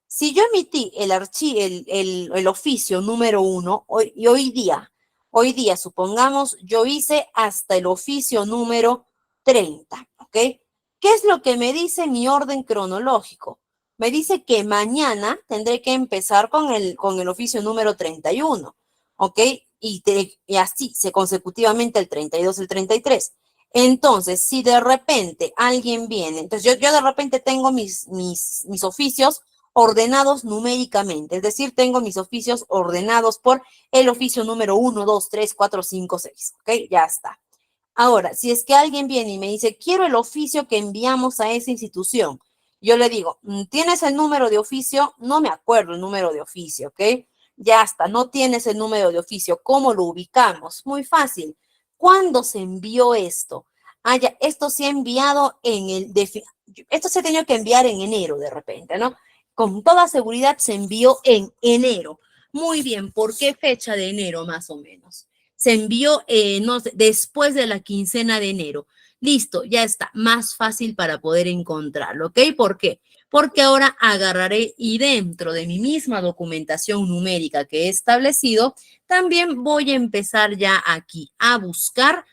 si yo emití el oficio número 1, hoy día, supongamos, yo hice hasta el oficio número 30, ¿ok? ¿Qué es lo que me dice mi orden cronológico? Me dice que mañana tendré que empezar con el oficio número 31, ¿ok? Y así, consecutivamente el 32, el 33. Entonces, si de repente alguien viene, entonces yo de repente tengo mis oficios ordenados numéricamente, es decir, tengo mis oficios ordenados por el oficio número 1, 2, 3, 4, 5, 6, ¿ok? Ya está. Ahora, si es que alguien viene y me dice, quiero el oficio que enviamos a esa institución, yo le digo, ¿tienes el número de oficio? No me acuerdo el número de oficio, ¿ok? Ya está, no tienes el número de oficio. ¿Cómo lo ubicamos? Muy fácil. ¿Cuándo se envió esto? Ah, ya, esto se ha enviado esto se ha tenido que enviar en enero de repente, ¿no? Con toda seguridad se envió en enero. Muy bien, ¿por qué fecha de enero más o menos? Se envió no sé, después de la quincena de enero. Listo, ya está, más fácil para poder encontrarlo, ¿ok? ¿Por qué? Porque ahora agarraré y dentro de mi misma documentación numérica que he establecido, también voy a empezar ya aquí a buscar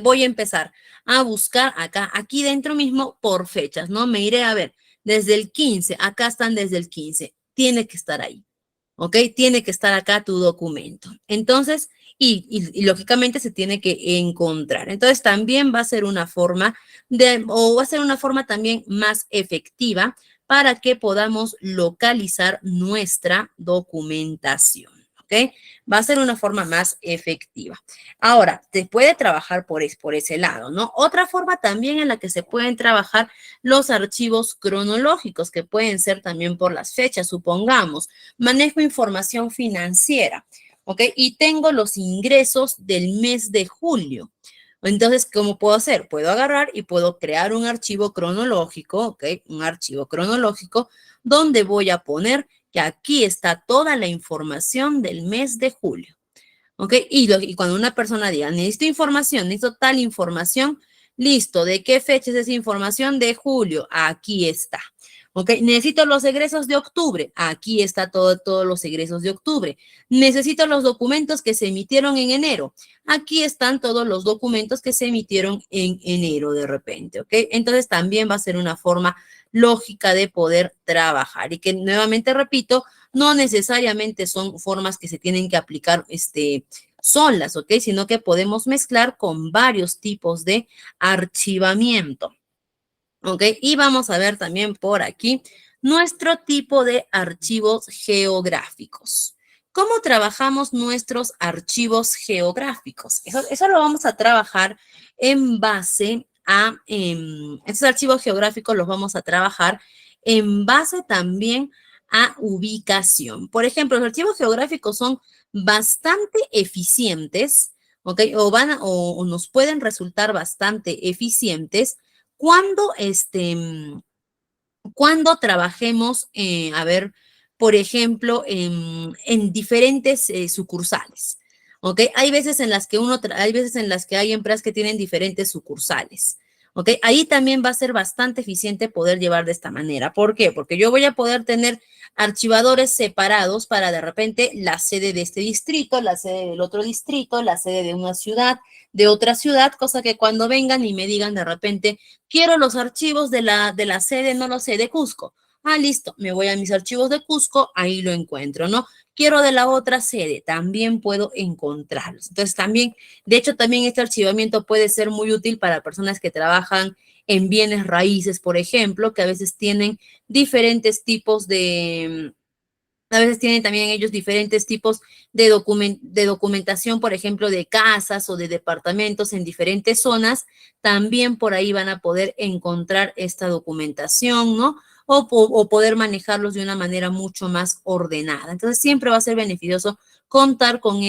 voy a empezar a buscar acá, aquí dentro mismo por fechas, ¿no? Me iré a ver desde el 15, acá están desde el 15, tiene que estar ahí. ¿Ok? Tiene que estar acá tu documento. Entonces, y lógicamente se tiene que encontrar. Entonces, también va a ser una forma o va a ser una forma también más efectiva para que podamos localizar nuestra documentación. ¿Ok? Va a ser una forma más efectiva. Ahora, se puede trabajar por ese lado, ¿no? Otra forma también en la que se pueden trabajar los archivos cronológicos, que pueden ser también por las fechas, supongamos manejo información financiera, ¿ok? Y tengo los ingresos del mes de julio. Entonces, ¿cómo puedo hacer? Puedo agarrar y puedo crear un archivo cronológico, ¿ok? Un archivo cronológico donde voy a poner que aquí está toda la información del mes de julio. ¿Ok? Y cuando una persona diga, necesito información, necesito tal información, listo, ¿de qué fecha es esa información? De julio, aquí está. ¿Ok? Necesito los egresos de octubre, aquí está todos los egresos de octubre. Necesito los documentos que se emitieron en enero, aquí están todos los documentos que se emitieron en enero de repente, ¿ok? Entonces también va a ser una forma lógica de poder trabajar y que nuevamente repito, no necesariamente son formas que se tienen que aplicar solas, ¿ok? Sino que podemos mezclar con varios tipos de archivamiento, ¿ok? Y vamos a ver también por aquí nuestro tipo de archivos geográficos. ¿Cómo trabajamos nuestros archivos geográficos? Eso lo vamos a trabajar en base a, estos archivos geográficos los vamos a trabajar en base también a ubicación. Por ejemplo, los archivos geográficos son bastante eficientes, ¿ok? O nos pueden resultar bastante eficientes cuando, cuando trabajemos, a ver, por ejemplo, en diferentes sucursales. ¿Ok? Hay veces en las que hay veces en las que hay empresas que tienen diferentes sucursales. ¿Ok? Ahí también va a ser bastante eficiente poder llevar de esta manera. ¿Por qué? Porque yo voy a poder tener archivadores separados para de repente la sede de este distrito, la sede del otro distrito, la sede de una ciudad, de otra ciudad, cosa que cuando vengan y me digan de repente, quiero los archivos de la sede, no lo sé, de Cusco. Ah, listo, me voy a mis archivos de Cusco, ahí lo encuentro, ¿no? Quiero de la otra sede, también puedo encontrarlos. Entonces, también, de hecho, también este archivamiento puede ser muy útil para personas que trabajan en bienes raíces, por ejemplo, que a veces tienen diferentes tipos a veces tienen también ellos diferentes tipos de documentación, por ejemplo, de casas o de departamentos en diferentes zonas. También por ahí van a poder encontrar esta documentación, ¿no? O poder manejarlos de una manera mucho más ordenada. Entonces, siempre va a ser beneficioso contar con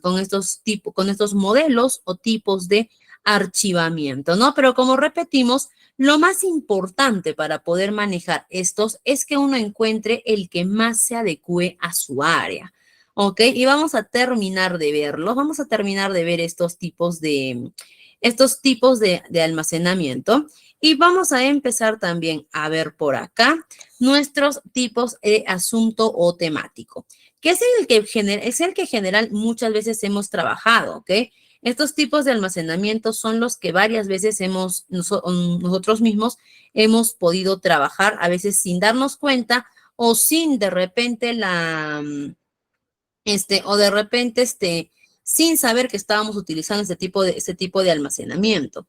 con estos modelos o tipos de archivamiento, ¿no? Pero como repetimos, lo más importante para poder manejar estos es que uno encuentre el que más se adecue a su área. ¿Ok? Y vamos a terminar de verlos. Vamos a terminar de ver estos tipos de almacenamiento. Y vamos a empezar también a ver por acá nuestros tipos de asunto o temático, que es el que general muchas veces hemos trabajado, ¿ok? Estos tipos de almacenamiento son los que varias veces nosotros mismos hemos podido trabajar, a veces sin darnos cuenta o sin de repente o de repente, sin saber que estábamos utilizando este tipo de almacenamiento.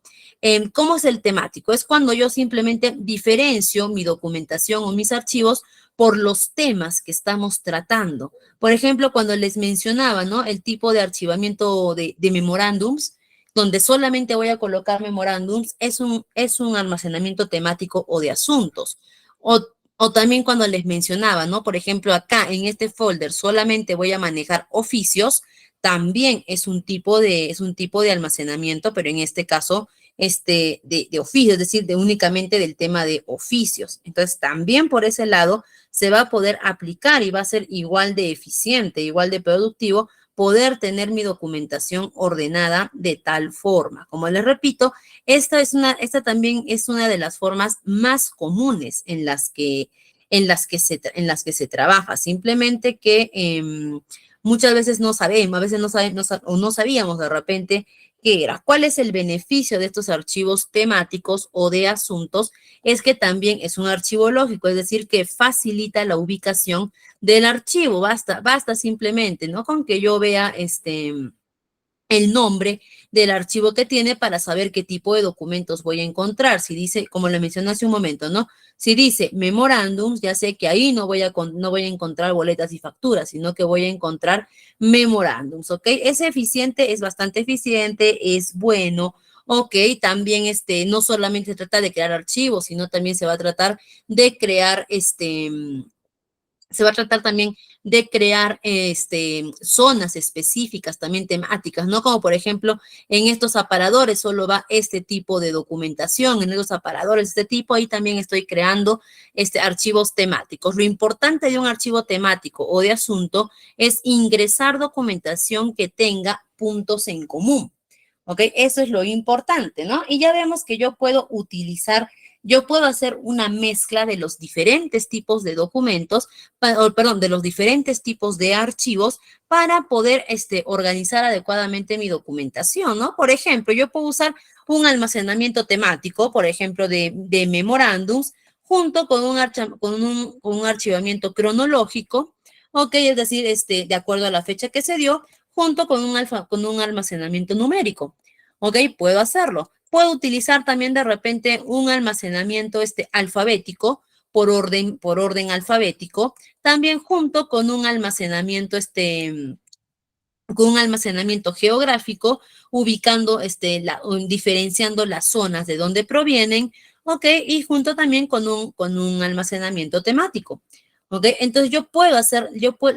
¿Cómo es el temático? Es cuando yo simplemente diferencio mi documentación o mis archivos por los temas que estamos tratando. Por ejemplo, cuando les mencionaba, ¿no? El tipo de archivamiento de memorándums, donde solamente voy a colocar memorándums, es un almacenamiento temático o de asuntos. O también cuando les mencionaba, ¿no? Por ejemplo, acá en este folder solamente voy a manejar oficios, también es un tipo de almacenamiento, pero en este caso, de oficios, es decir, únicamente del tema de oficios. Entonces, también por ese lado se va a poder aplicar y va a ser igual de eficiente, igual de productivo, poder tener mi documentación ordenada de tal forma. Como les repito, esta también es una de las formas más comunes en las que se trabaja. Simplemente que muchas veces no sabemos, a veces o no sabíamos de repente qué era. ¿Cuál es el beneficio de estos archivos temáticos o de asuntos? Es que también es un archivo lógico, es decir, que facilita la ubicación del archivo. Basta simplemente, ¿no? Con que yo vea el nombre del archivo que tiene para saber qué tipo de documentos voy a encontrar. Si dice, como le mencioné hace un momento, ¿no? Si dice memorándums, ya sé que ahí no voy a encontrar boletas y facturas, sino que voy a encontrar memorándums, ¿ok? Es eficiente, es bastante eficiente, es bueno. Ok, también no solamente se trata de crear archivos, sino también se va a tratar de crear se va a tratar también de crear zonas específicas, también temáticas, ¿no? Como por ejemplo, en estos aparadores solo va este tipo de documentación, en estos aparadores de este tipo, ahí también estoy creando archivos temáticos. Lo importante de un archivo temático o de asunto es ingresar documentación que tenga puntos en común. ¿Ok? Eso es lo importante, ¿no? Y ya vemos que yo puedo hacer una mezcla de los diferentes tipos de documentos, perdón, de los diferentes tipos de archivos para poder organizar adecuadamente mi documentación, ¿no? Por ejemplo, yo puedo usar un almacenamiento temático, por ejemplo, de memorándums, junto con con un archivamiento cronológico, ¿ok? Es decir, de acuerdo a la fecha que se dio, junto con con un almacenamiento numérico. ¿Ok? Puedo hacerlo. Puedo utilizar también de repente un almacenamiento alfabético por orden alfabético, también junto con un almacenamiento geográfico, ubicando, diferenciando las zonas de donde provienen, ¿ok? Y junto también con un almacenamiento temático, ¿ok? Entonces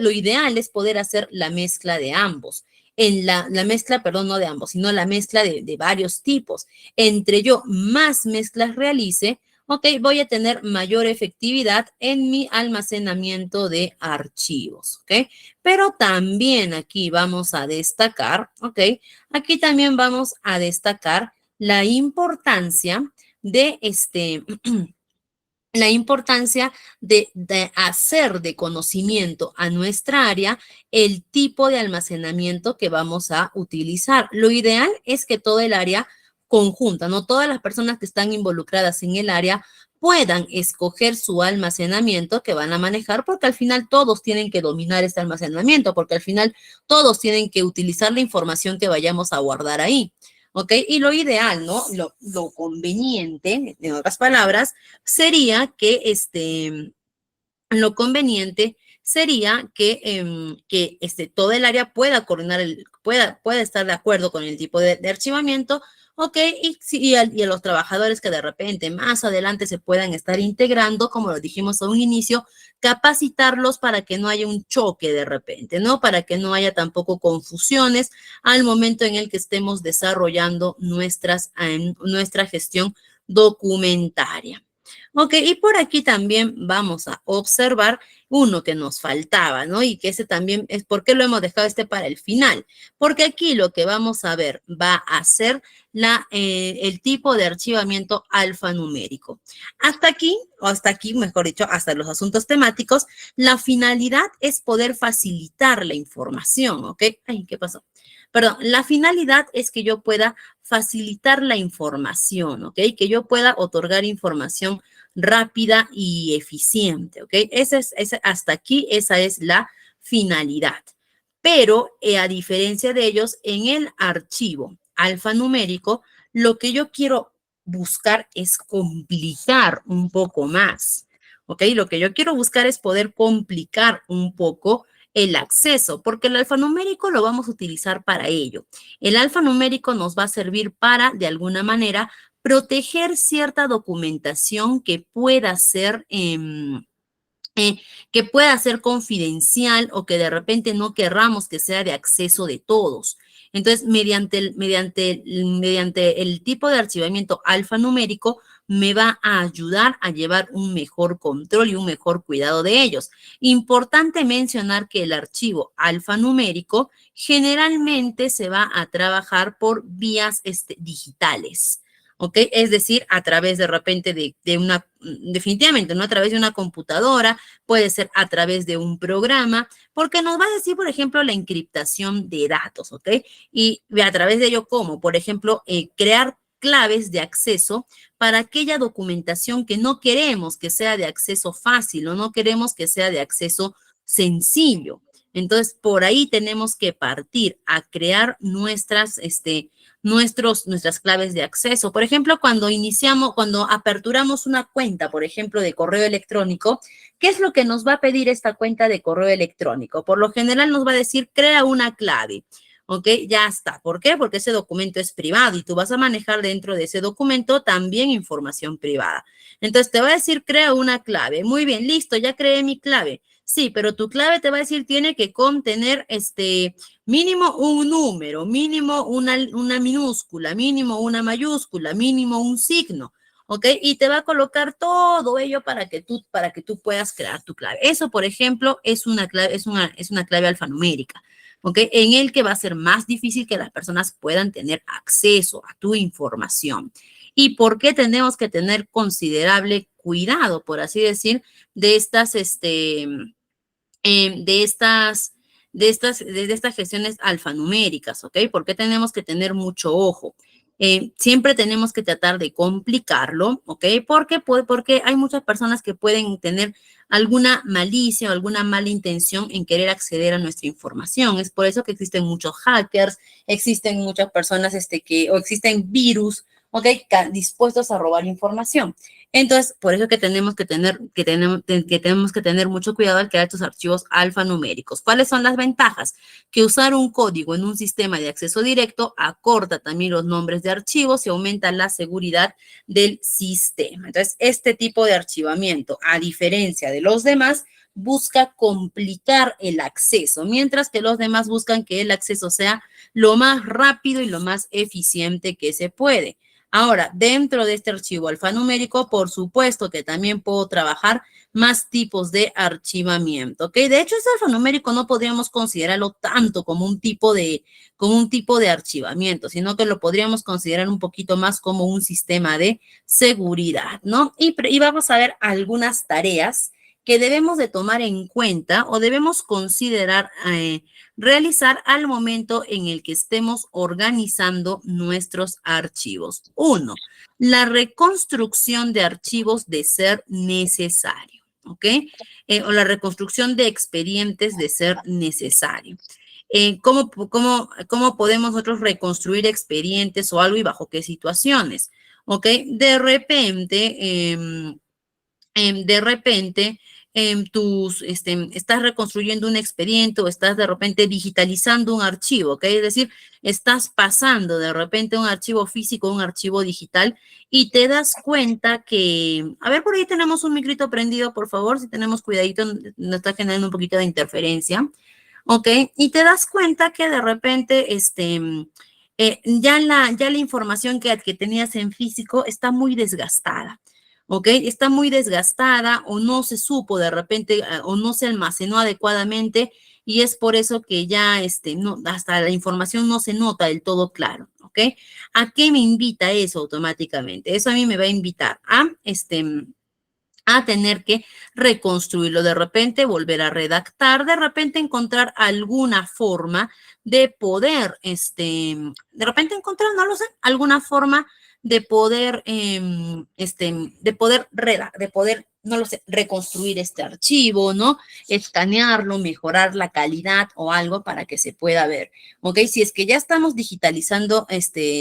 lo ideal es poder hacer la mezcla de ambos. La mezcla, perdón, no de ambos, sino la mezcla de varios tipos. Entre yo más mezclas realice, ok, voy a tener mayor efectividad en mi almacenamiento de archivos, ¿ok? Pero también aquí vamos a destacar, ¿ok? Aquí también vamos a destacar la importancia de la importancia de hacer de conocimiento a nuestra área el tipo de almacenamiento que vamos a utilizar. Lo ideal es que todo el área conjunta, no todas las personas que están involucradas en el área puedan escoger su almacenamiento que van a manejar, porque al final todos tienen que dominar este almacenamiento, porque al final todos tienen que utilizar la información que vayamos a guardar ahí. ¿Ok? Y lo ideal, ¿no? Lo conveniente, en otras palabras, sería que lo conveniente sería que todo el área pueda coordinar, pueda estar de acuerdo con el tipo de archivamiento, ¿ok? Y a los trabajadores que de repente más adelante se puedan estar integrando, como lo dijimos a un inicio, capacitarlos para que no haya un choque de repente, ¿no? Para que no haya tampoco confusiones al momento en el que estemos desarrollando nuestra gestión documentaria. Ok, y por aquí también vamos a observar uno que nos faltaba, ¿no? Y que ese también es, ¿por qué lo hemos dejado para el final? Porque aquí lo que vamos a ver va a ser el tipo de archivamiento alfanumérico. Hasta aquí, mejor dicho, hasta los asuntos temáticos, la finalidad es poder facilitar la información, ¿ok? Ay, ¿qué pasó? Perdón, la finalidad es que yo pueda facilitar la información, ¿ok? Que yo pueda otorgar información rápida y eficiente, ¿ok? Hasta aquí esa es la finalidad. Pero a diferencia de ellos, en el archivo alfanumérico, lo que yo quiero buscar es complicar un poco más, ¿ok? Lo que yo quiero buscar es poder complicar un poco el acceso, porque el alfanumérico lo vamos a utilizar para ello. El alfanumérico nos va a servir para, de alguna manera, proteger cierta documentación que pueda ser confidencial o que de repente no querramos que sea de acceso de todos. Entonces, mediante el tipo de archivamiento alfanumérico, me va a ayudar a llevar un mejor control y un mejor cuidado de ellos. Importante mencionar que el archivo alfanumérico generalmente se va a trabajar por vías digitales. ¿ok? Es decir, a través de repente de una, definitivamente, no a través de una computadora, puede ser a través de un programa, porque nos va a decir, por ejemplo, la encriptación de datos, ¿ok? Y a través de ello, ¿cómo? Por ejemplo, crear claves de acceso para aquella documentación que no queremos que sea de acceso fácil o no queremos que sea de acceso sencillo. Entonces, por ahí tenemos que partir a crear nuestras claves de acceso. Por ejemplo, cuando aperturamos una cuenta, por ejemplo, de correo electrónico, ¿qué es lo que nos va a pedir esta cuenta de correo electrónico? Por lo general nos va a decir, crea una clave. ¿Ok? Ya está. ¿Por qué? Porque ese documento es privado y tú vas a manejar dentro de ese documento también información privada. Entonces te va a decir, crea una clave. Muy bien, listo, ya creé mi clave. Sí, pero tu clave te va a decir, tiene que contener mínimo un número, mínimo una minúscula, mínimo una mayúscula, mínimo un signo. ¿Ok? Y te va a colocar todo ello para que tú puedas crear tu clave. Eso, por ejemplo, es una clave, es una clave alfanumérica. ¿Ok? En el que va a ser más difícil que las personas puedan tener acceso a tu información. ¿Y por qué tenemos que tener considerable cuidado, por así decir, de de estas, de estas gestiones alfanuméricas? ¿Ok? ¿Por qué tenemos que tener mucho ojo? Siempre tenemos que tratar de complicarlo, ¿ok? Porque hay muchas personas que pueden tener alguna malicia o alguna mala intención en querer acceder a nuestra información. Es por eso que existen muchos hackers, existen muchas personas o existen virus, ¿ok? Dispuestos a robar información. Entonces, por eso que tenemos que tener mucho cuidado al crear estos archivos alfanuméricos. ¿Cuáles son las ventajas? Que usar un código en un sistema de acceso directo acorta también los nombres de archivos y aumenta la seguridad del sistema. Entonces, este tipo de archivamiento, a diferencia de los demás, busca complicar el acceso, mientras que los demás buscan que el acceso sea lo más rápido y lo más eficiente que se puede. Ahora, dentro de este archivo alfanumérico, por supuesto que también puedo trabajar más tipos de archivamiento, ¿ok? De hecho, este alfanumérico no podríamos considerarlo tanto como un tipo de archivamiento, sino que lo podríamos considerar un poquito más como un sistema de seguridad, ¿no? Y vamos a ver algunas tareas que debemos de tomar en cuenta o debemos considerar realizar al momento en el que estemos organizando nuestros archivos. 1. La reconstrucción de archivos de ser necesario, ¿ok? O la reconstrucción de expedientes de ser necesario. ¿Cómo podemos nosotros reconstruir expedientes o algo y bajo qué situaciones? ¿Ok? De repente, estás reconstruyendo un expediente o estás de repente digitalizando un archivo, ¿ok? Es decir, estás pasando de repente un archivo físico a un archivo digital y te das cuenta que, a ver, por ahí tenemos un micrito prendido, por favor, si tenemos cuidadito, nos está generando un poquito de interferencia, ¿ok? Y te das cuenta que de repente, ya la información que tenías en físico está muy desgastada. ¿Ok? Está muy desgastada o no se supo de repente o no se almacenó adecuadamente y es por eso que ya no, hasta la información no se nota del todo claro, ¿ok? ¿A qué me invita eso automáticamente? Eso a mí me va a invitar a tener que reconstruirlo, de repente volver a redactar, de repente encontrar alguna forma de poder, de repente encontrar, no lo sé, alguna forma de poder, de poder, no lo sé, reconstruir este archivo, ¿no? Escanearlo, mejorar la calidad o algo para que se pueda ver, ¿ok? Si es que ya estamos digitalizando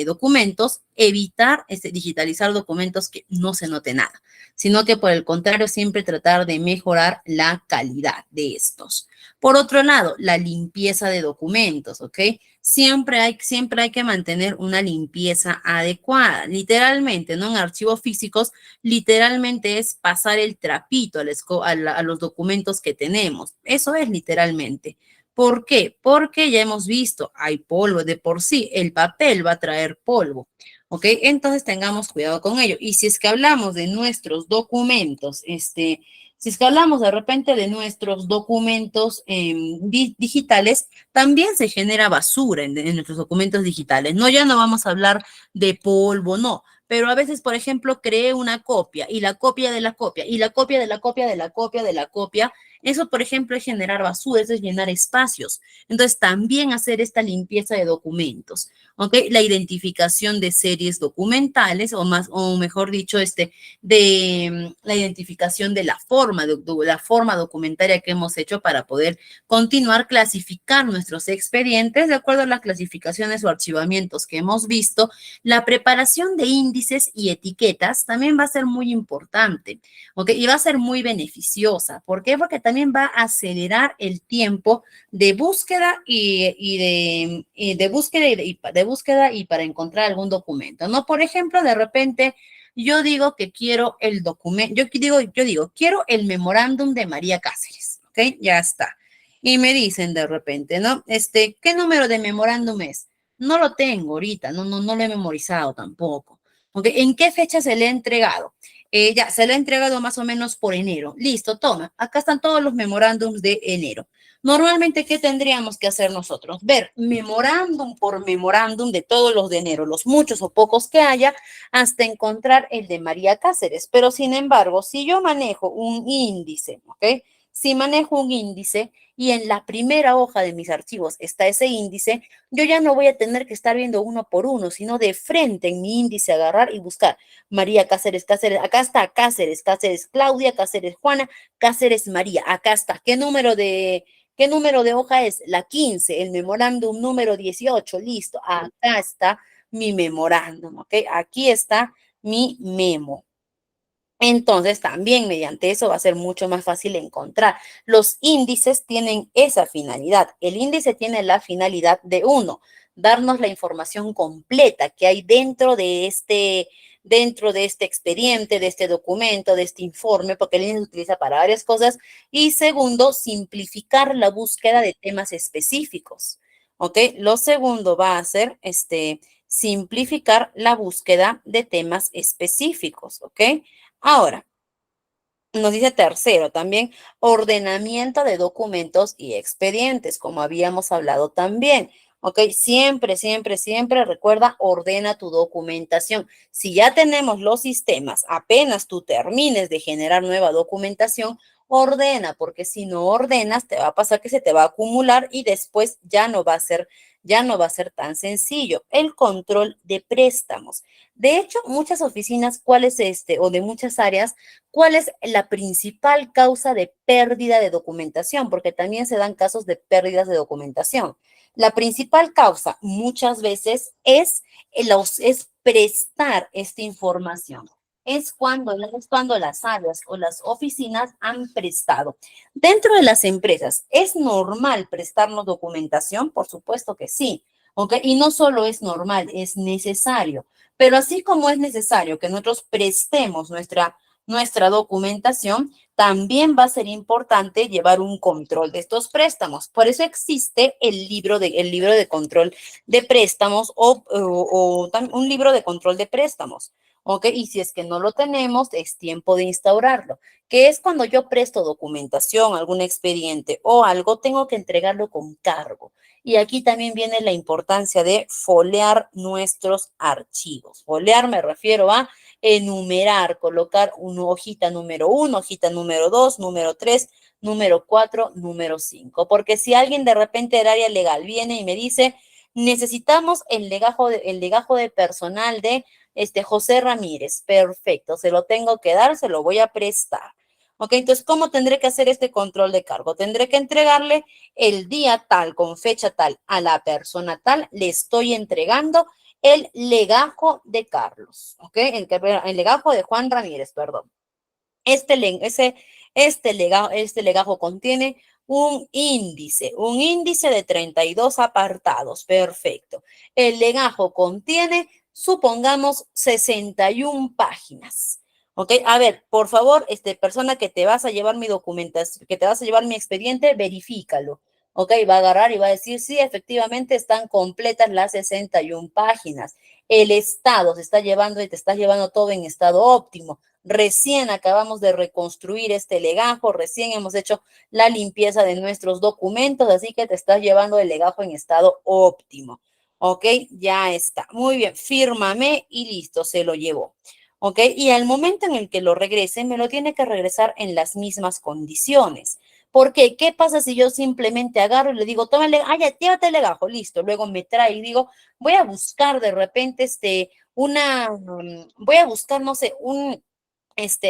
documentos, evitar digitalizar documentos que no se note nada, sino que por el contrario, siempre tratar de mejorar la calidad de estos. Por otro lado, la limpieza de documentos, ¿ok? Siempre hay que mantener una limpieza adecuada. Literalmente, ¿no? En archivos físicos, literalmente es pasar el trapito a los documentos que tenemos. Eso es literalmente. ¿Por qué? Porque ya hemos visto, hay polvo de por sí, el papel va a traer polvo. ¿Ok? Entonces tengamos cuidado con ello. Y si es que hablamos de nuestros documentos, si es que hablamos de repente de nuestros documentos digitales, también se genera basura en nuestros documentos digitales. No, ya no vamos a hablar de polvo, no, pero a veces, por ejemplo, creé una copia y la copia de la copia y la copia de la copia de la copia de la copia. Eso, por ejemplo, es generar basura, eso es llenar espacios. Entonces, también hacer esta limpieza de documentos, ¿ok? La identificación de series documentales, o más, o mejor dicho, de la identificación de la forma documentaria que hemos hecho para poder continuar clasificar nuestros expedientes de acuerdo a las clasificaciones o archivamientos que hemos visto. La preparación de índices y etiquetas también va a ser muy importante, ¿ok? Y va a ser muy beneficiosa. ¿Por qué? Porque también va a acelerar el tiempo de búsqueda de búsqueda y para encontrar algún documento, ¿no? Por ejemplo, de repente yo digo que quiero el documento, yo digo, quiero el memorándum de María Cáceres, ¿ok? Ya está. Y me dicen de repente, ¿no? ¿Qué número de memorándum es? No lo tengo ahorita, no lo he memorizado tampoco. ¿Ok? ¿En qué fecha se le ha entregado? Ya, se le ha entregado más o menos por enero. Listo, toma. Acá están todos los memorándums de enero. Normalmente, ¿qué tendríamos que hacer nosotros? Ver memorándum por memorándum de todos los de enero, los muchos o pocos que haya, hasta encontrar el de María Cáceres. Pero, sin embargo, si yo manejo un índice, ¿ok? Si manejo un índice y en la primera hoja de mis archivos está ese índice, yo ya no voy a tener que estar viendo uno por uno, sino de frente en mi índice agarrar y buscar María Cáceres, Cáceres, acá está Cáceres, Cáceres Claudia, Cáceres Juana, Cáceres María, acá está. ¿Qué número de hoja es? La 15, el memorándum número 18, listo, acá está mi memorándum, ¿ok? Aquí está mi memo. Entonces, también mediante eso va a ser mucho más fácil encontrar. Los índices tienen esa finalidad. El índice tiene la finalidad de uno, darnos la información completa que hay dentro de este expediente, de este documento, de este informe, porque el índice se utiliza para varias cosas. Y segundo, simplificar la búsqueda de temas específicos. ¿Ok? Lo segundo va a ser simplificar la búsqueda de temas específicos. ¿Ok? Ahora, nos dice tercero también, ordenamiento de documentos y expedientes, como habíamos hablado también. ¿Ok? Siempre, siempre, siempre recuerda, ordena tu documentación. Si ya tenemos los sistemas, apenas tú termines de generar nueva documentación, ordena, porque si no ordenas, te va a pasar que se te va a acumular y después ya no va a ser tan sencillo. El control de préstamos. De hecho, muchas oficinas, o de muchas áreas, ¿cuál es la principal causa de pérdida de documentación? Porque también se dan casos de pérdidas de documentación. La principal causa muchas veces es prestar esta información. Es cuando las áreas o las oficinas han prestado. Dentro de las empresas, ¿es normal prestarnos documentación? Por supuesto que sí. ¿Ok? Y no solo es normal, es necesario. Pero así como es necesario que nosotros prestemos nuestra documentación, también va a ser importante llevar un control de estos préstamos. Por eso existe el libro de control de préstamos o un libro de control de préstamos. ¿Ok? Y si es que no lo tenemos, es tiempo de instaurarlo, que es cuando yo presto documentación, algún expediente o algo, tengo que entregarlo con cargo. Y aquí también viene la importancia de foliar nuestros archivos. Foliar me refiero a enumerar, colocar una hojita número 1, hojita número 2, número 3, número 4, número 5. Porque si alguien de repente del área legal viene y me dice, necesitamos el legajo de personal de José Ramírez, perfecto, se lo tengo que dar, se lo voy a prestar. Ok, entonces, ¿cómo tendré que hacer este control de cargo? Tendré que entregarle el día tal, con fecha tal, a la persona tal, le estoy entregando el legajo de Carlos, ¿ok? El legajo de Juan Ramírez, perdón. Este legajo contiene un índice de 32 apartados, perfecto. El legajo contiene, supongamos, 61 páginas. ¿Ok? A ver, por favor, persona que te vas a llevar mi documentación, que te vas a llevar mi expediente, verifícalo. ¿Ok? Va a agarrar y va a decir, sí, efectivamente están completas las 61 páginas. El estado se está llevando y te está llevando todo en estado óptimo. Recién acabamos de reconstruir este legajo, recién hemos hecho la limpieza de nuestros documentos, así que te estás llevando el legajo en estado óptimo. Ok, ya está. Muy bien, fírmame y listo, se lo llevó. Ok, y al momento en el que lo regrese, me lo tiene que regresar en las mismas condiciones. ¿Por qué? ¿Qué pasa si yo simplemente agarro y le digo, tómale, ah, ya, llévate el legajo, listo? Luego me trae y digo, voy a buscar de repente, voy a buscar, no sé,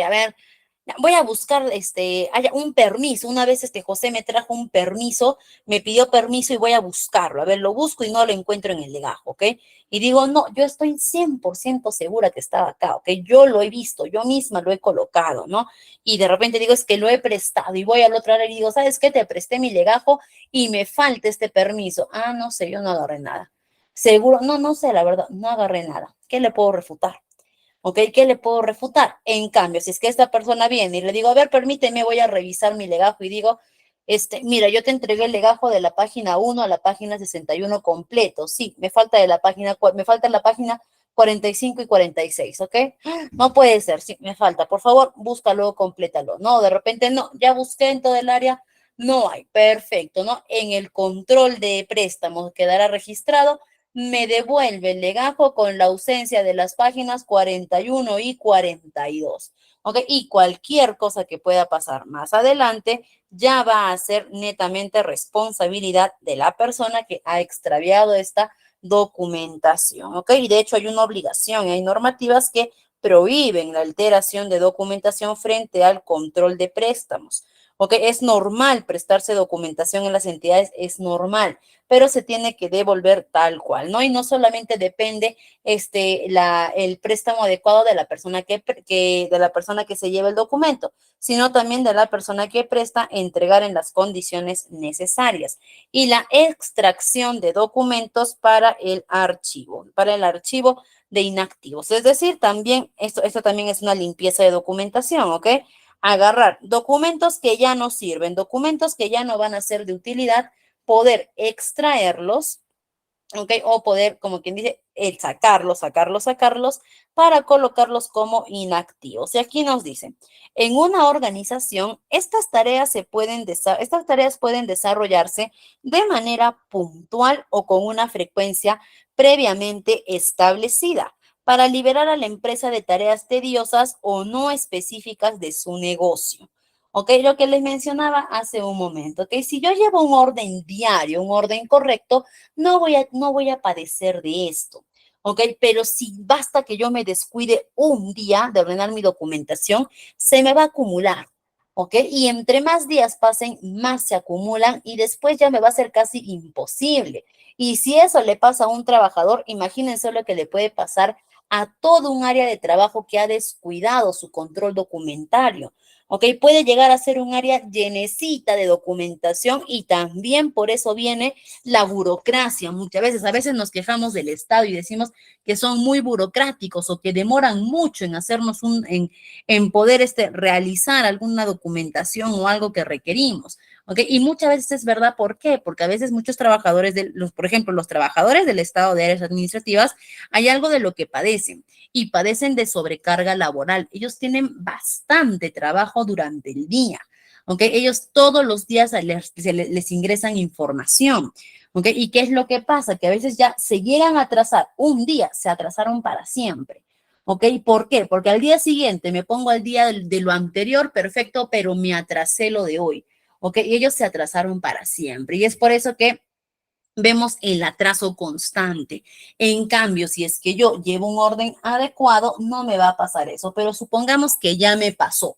a ver, voy a buscar haya un permiso. Una vez José me trajo un permiso, me pidió permiso y voy a buscarlo. A ver, lo busco y no lo encuentro en el legajo, ¿ok? Y digo, no, yo estoy 100% segura que estaba acá, ¿ok? Yo lo he visto, yo misma lo he colocado, ¿no? Y de repente digo, es que lo he prestado y voy al otro lado y digo, ¿sabes qué? Te presté mi legajo y me falta este permiso. Ah, no sé, yo no agarré nada. Seguro, no, no sé, la verdad, no agarré nada. ¿Qué le puedo refutar? ¿Ok? ¿Qué le puedo refutar? En cambio, si es que esta persona viene y le digo, a ver, permíteme, voy a revisar mi legajo y digo, mira, yo te entregué el legajo de la página 1 a la página 61 completo. Sí, me falta me falta la página 45 y 46, ¿ok? No puede ser, sí, me falta. Por favor, búscalo, complétalo. No, de repente no, ya busqué en todo el área, no hay. Perfecto, ¿no? En el control de préstamos quedará registrado, me devuelve el legajo con la ausencia de las páginas 41 y 42. ¿Ok? Y cualquier cosa que pueda pasar más adelante ya va a ser netamente responsabilidad de la persona que ha extraviado esta documentación. ¿Ok? Y de hecho hay una obligación, hay normativas que prohíben la alteración de documentación frente al control de préstamos. ¿Ok? Es normal prestarse documentación en las entidades, es normal, pero se tiene que devolver tal cual, ¿no? Y no solamente depende el préstamo adecuado de la persona de la persona que se lleva el documento, sino también de la persona que presta entregar en las condiciones necesarias. Y la extracción de documentos para el archivo de inactivos. Es decir, también, esto también es una limpieza de documentación, ¿ok? Agarrar documentos que ya no sirven, documentos que ya no van a ser de utilidad, poder extraerlos, ¿ok? O poder, como quien dice, sacarlos para colocarlos como inactivos. Y aquí nos dice, en una organización, estas tareas pueden desarrollarse de manera puntual o con una frecuencia previamente establecida para liberar a la empresa de tareas tediosas o no específicas de su negocio. ¿Ok? Lo que les mencionaba hace un momento, ¿ok? Si yo llevo un orden diario, un orden correcto, no voy a padecer de esto, ¿ok? Pero si basta que yo me descuide un día de ordenar mi documentación, se me va a acumular, ¿ok? Y entre más días pasen, más se acumulan y después ya me va a ser casi imposible. Y si eso le pasa a un trabajador, imagínense lo que le puede pasar a todo un área de trabajo que ha descuidado su control documentario. ¿Ok? Puede llegar a ser un área llenecita de documentación y también por eso viene la burocracia. Muchas veces, a veces nos quejamos del Estado y decimos que son muy burocráticos o que demoran mucho en hacernos en poder realizar alguna documentación o algo que requerimos. ¿Ok? Y muchas veces es verdad, ¿por qué? Porque a veces muchos trabajadores, por ejemplo, los trabajadores del Estado de áreas administrativas, hay algo de lo que padecen y padecen de sobrecarga laboral. Ellos tienen bastante trabajo durante el día. ¿Ok? Ellos todos los días les ingresan información. ¿Ok? ¿Y qué es lo que pasa? Que a veces ya se llegan a atrasar un día, se atrasaron para siempre. ¿Ok? ¿Por qué? Porque al día siguiente me pongo al día de lo anterior, perfecto, pero me atrasé lo de hoy. ¿Ok? Y ellos se atrasaron para siempre. Y es por eso que vemos el atraso constante. En cambio, si es que yo llevo un orden adecuado, no me va a pasar eso, pero supongamos que ya me pasó.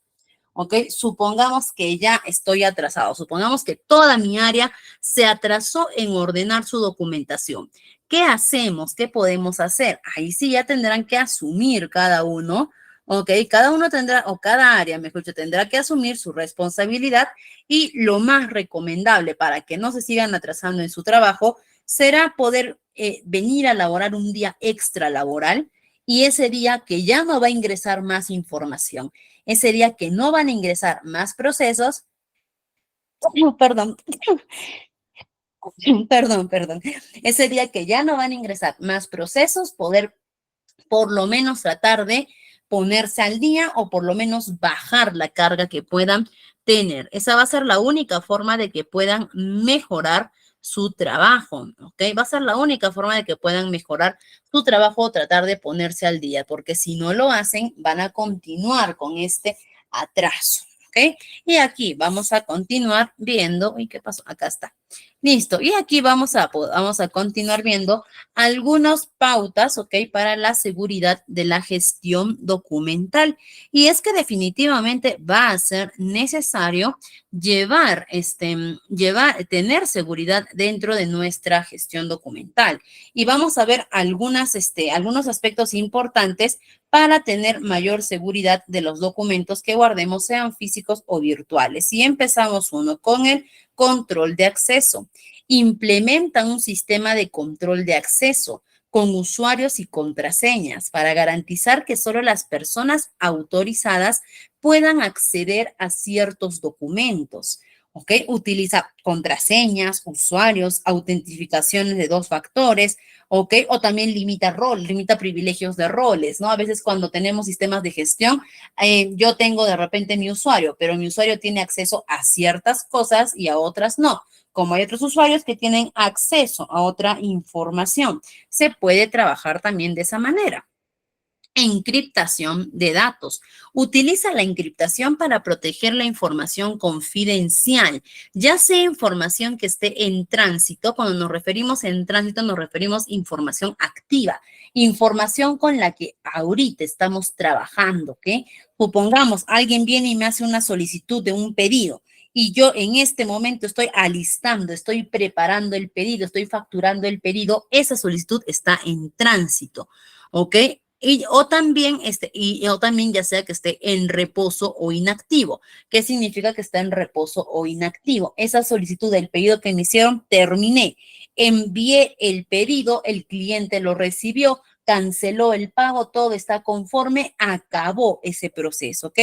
¿Ok? Supongamos que ya estoy atrasado, supongamos que toda mi área se atrasó en ordenar su documentación. ¿Qué hacemos? ¿Qué podemos hacer? Ahí sí ya tendrán que asumir cada uno, ¿ok? Cada uno tendrá, o cada área, mejor dicho, tendrá que asumir su responsabilidad y lo más recomendable para que no se sigan atrasando en su trabajo será poder venir a laborar un día extra laboral y ese día que ya no va a ingresar más información, ese día que no van a ingresar más procesos, perdón, perdón, ese día que ya no van a ingresar más procesos, poder por lo menos tratar de ponerse al día o por lo menos bajar la carga que puedan tener. Esa va a ser la única forma de que puedan mejorar su trabajo, ¿ok? Va a ser la única forma de que puedan mejorar su trabajo o tratar de ponerse al día, porque si no lo hacen, van a continuar con este atraso, ¿ok? Y aquí vamos a continuar viendo, ¿y qué pasó? Acá está. Listo, y aquí vamos a continuar viendo algunas pautas, ¿ok? Para la seguridad de la gestión documental. Y es que definitivamente va a ser necesario tener seguridad dentro de nuestra gestión documental. Y vamos a ver algunos aspectos importantes para tener mayor seguridad de los documentos que guardemos, sean físicos o virtuales. Y empezamos uno con el control de acceso. Implementa un sistema de control de acceso con usuarios y contraseñas para garantizar que solo las personas autorizadas puedan acceder a ciertos documentos. ¿Ok? Utiliza contraseñas, usuarios, autentificaciones de 2 factores, ¿ok? O también limita privilegios de roles, ¿no? A veces cuando tenemos sistemas de gestión, yo tengo de repente mi usuario, pero mi usuario tiene acceso a ciertas cosas y a otras no. Como hay otros usuarios que tienen acceso a otra información, se puede trabajar también de esa manera. Encriptación de datos. Utiliza la encriptación para proteger la información confidencial, ya sea información que esté en tránsito. Cuando nos referimos en tránsito, nos referimos a información activa, información con la que ahorita estamos trabajando, ¿ok? Supongamos, alguien viene y me hace una solicitud de un pedido y yo en este momento estoy alistando, estoy preparando el pedido, estoy facturando el pedido, esa solicitud está en tránsito, ¿ok? O también ya sea que esté en reposo o inactivo. ¿Qué significa que está en reposo o inactivo? Esa solicitud del pedido que me hicieron, terminé. Envié el pedido, el cliente lo recibió, canceló el pago, todo está conforme, acabó ese proceso, ¿ok?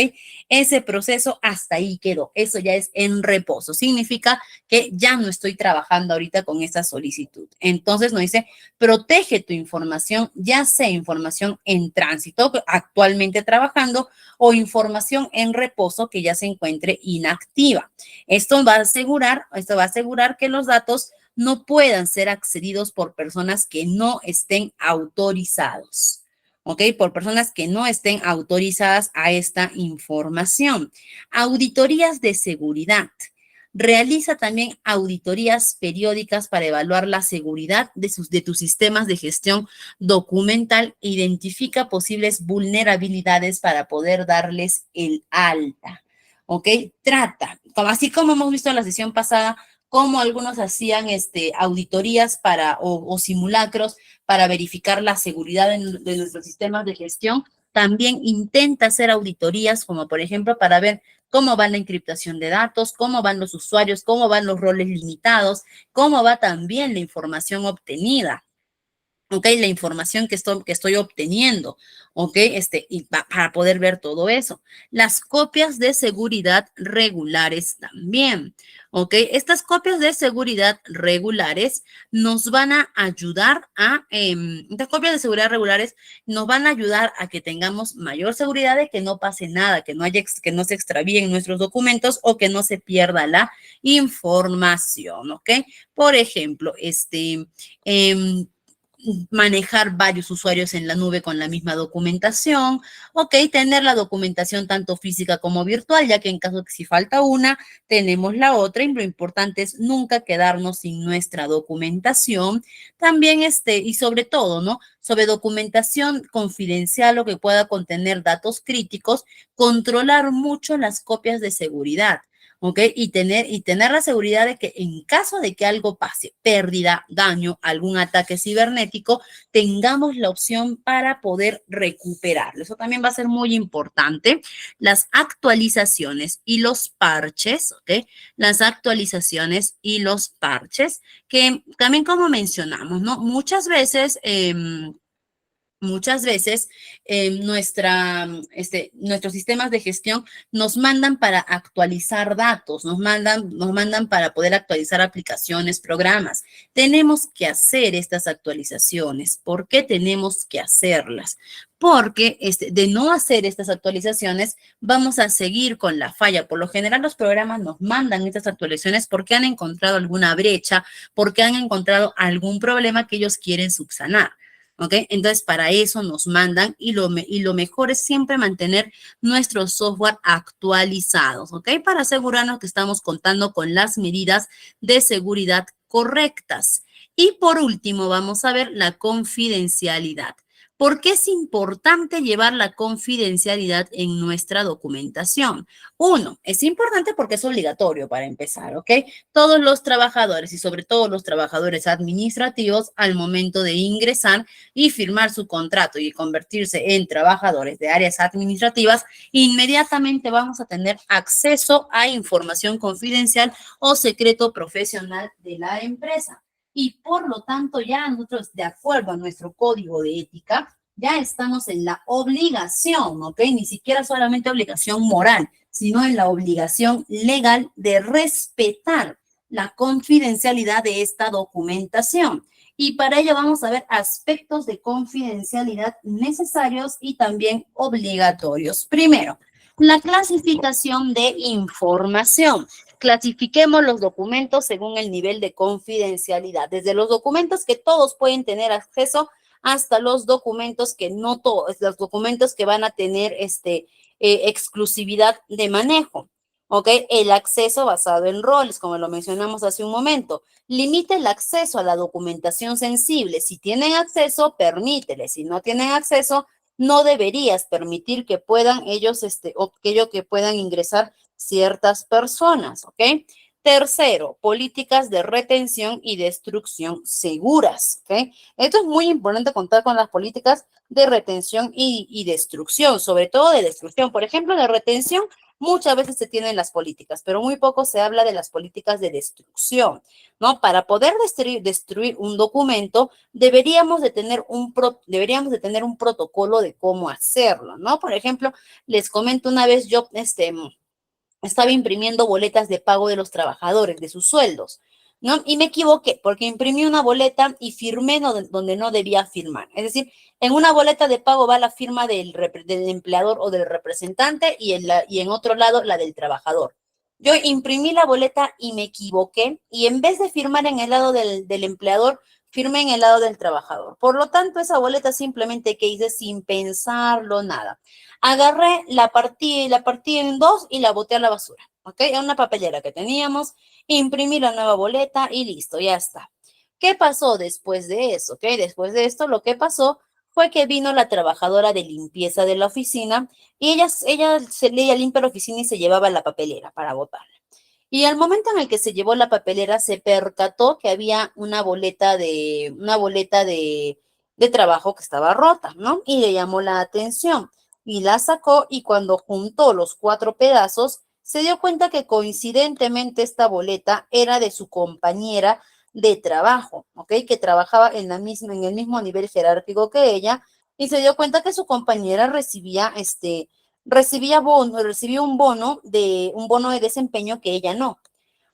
Ese proceso hasta ahí quedó. Eso ya es en reposo. Significa que ya no estoy trabajando ahorita con esa solicitud. Entonces nos dice, protege tu información, ya sea información en tránsito, actualmente trabajando, o información en reposo que ya se encuentre inactiva. Esto va a asegurar que los datos no puedan ser accedidos por personas que no estén autorizados. ¿Ok? Por personas que no estén autorizadas a esta información. Auditorías de seguridad. Realiza también auditorías periódicas para evaluar la seguridad de tus sistemas de gestión documental. Identifica posibles vulnerabilidades para poder darles el alta. ¿Ok? Trata, así como hemos visto en la sesión pasada, cómo algunos hacían auditorías o simulacros para verificar la seguridad de nuestros sistemas de gestión. También intenta hacer auditorías, como por ejemplo para ver cómo va la encriptación de datos, cómo van los usuarios, cómo van los roles limitados, cómo va también la información obtenida. ¿Ok? La información que estoy obteniendo, ¿ok? Para poder ver todo eso. Las copias de seguridad regulares también, ¿ok? Estas copias de seguridad regulares nos van a ayudar estas copias de seguridad regulares nos van a ayudar a que tengamos mayor seguridad de que no pase nada, que no se extravíen nuestros documentos o que no se pierda la información, ¿ok? Por ejemplo, manejar varios usuarios en la nube con la misma documentación, ¿ok? Tener la documentación tanto física como virtual, ya que en caso de que si falta una, tenemos la otra, y lo importante es nunca quedarnos sin nuestra documentación. También y sobre todo, ¿no? Sobre documentación confidencial o que pueda contener datos críticos, controlar mucho las copias de seguridad. ¿Ok? Y tener la seguridad de que en caso de que algo pase, pérdida, daño, algún ataque cibernético, tengamos la opción para poder recuperarlo. Eso también va a ser muy importante. Las actualizaciones y los parches, ¿ok? Las actualizaciones y los parches, que también como mencionamos, ¿no? Muchas veces Muchas veces nuestros sistemas de gestión nos mandan para actualizar datos, nos mandan para poder actualizar aplicaciones, programas. Tenemos que hacer estas actualizaciones. ¿Por qué tenemos que hacerlas? Porque de no hacer estas actualizaciones, vamos a seguir con la falla. Por lo general, los programas nos mandan estas actualizaciones porque han encontrado alguna brecha, porque han encontrado algún problema que ellos quieren subsanar. ¿Ok? Entonces, para eso nos mandan y lo mejor es siempre mantener nuestro software actualizados, ¿ok? Para asegurarnos que estamos contando con las medidas de seguridad correctas. Y por último, vamos a ver la confidencialidad. ¿Por qué es importante llevar la confidencialidad en nuestra documentación? Uno, es importante porque es obligatorio para empezar, ¿ok? Todos los trabajadores y sobre todo los trabajadores administrativos al momento de ingresar y firmar su contrato y convertirse en trabajadores de áreas administrativas, inmediatamente vamos a tener acceso a información confidencial o secreto profesional de la empresa. Y por lo tanto, ya nosotros, de acuerdo a nuestro código de ética, ya estamos en la obligación, ¿ok? Ni siquiera solamente obligación moral, sino en la obligación legal de respetar la confidencialidad de esta documentación. Y para ello vamos a ver aspectos de confidencialidad necesarios y también obligatorios. Primero, la clasificación de información. Clasifiquemos los documentos según el nivel de confidencialidad, desde los documentos que todos pueden tener acceso hasta los documentos que no todos, los documentos que van a tener exclusividad de manejo. ¿Ok? El acceso basado en roles, como lo mencionamos hace un momento. Limita el acceso a la documentación sensible. Si tienen acceso, permítele. Si no tienen acceso, no deberías permitir que puedan ellos, que puedan ingresar ciertas personas, ¿ok? Tercero, políticas de retención y destrucción seguras, ¿ok? Esto es muy importante contar con las políticas de retención y destrucción, sobre todo de destrucción. Por ejemplo, de retención, muchas veces se tienen las políticas, pero muy poco se habla de las políticas de destrucción, ¿no? Para poder destruir un documento, deberíamos de tener un protocolo de cómo hacerlo, ¿no? Por ejemplo, les comento una vez yo, estaba imprimiendo boletas de pago de los trabajadores, de sus sueldos, ¿no? Y me equivoqué porque imprimí una boleta y firmé donde no debía firmar. Es decir, en una boleta de pago va la firma del empleador o del representante y en otro lado la del trabajador. Yo imprimí la boleta y me equivoqué y en vez de firmar en el lado del empleador, firmé en el lado del trabajador. Por lo tanto, esa boleta simplemente que hice sin pensarlo nada. Agarré, la partí en dos y la boté a la basura, ¿ok? A una papelera que teníamos, imprimí la nueva boleta y listo, ya está. ¿Qué pasó después de eso? ¿Ok? Después de esto, lo que pasó fue que vino la trabajadora de limpieza de la oficina y ella limpia la oficina y se llevaba la papelera para botarla. Y al momento en el que se llevó la papelera, se percató que había una boleta de trabajo que estaba rota, ¿no? Y le llamó la atención y la sacó y cuando juntó los 4 pedazos, se dio cuenta que coincidentemente esta boleta era de su compañera de trabajo, ¿ok? Que trabajaba en el mismo nivel jerárquico que ella y se dio cuenta que su compañera recibía un bono de desempeño que ella no,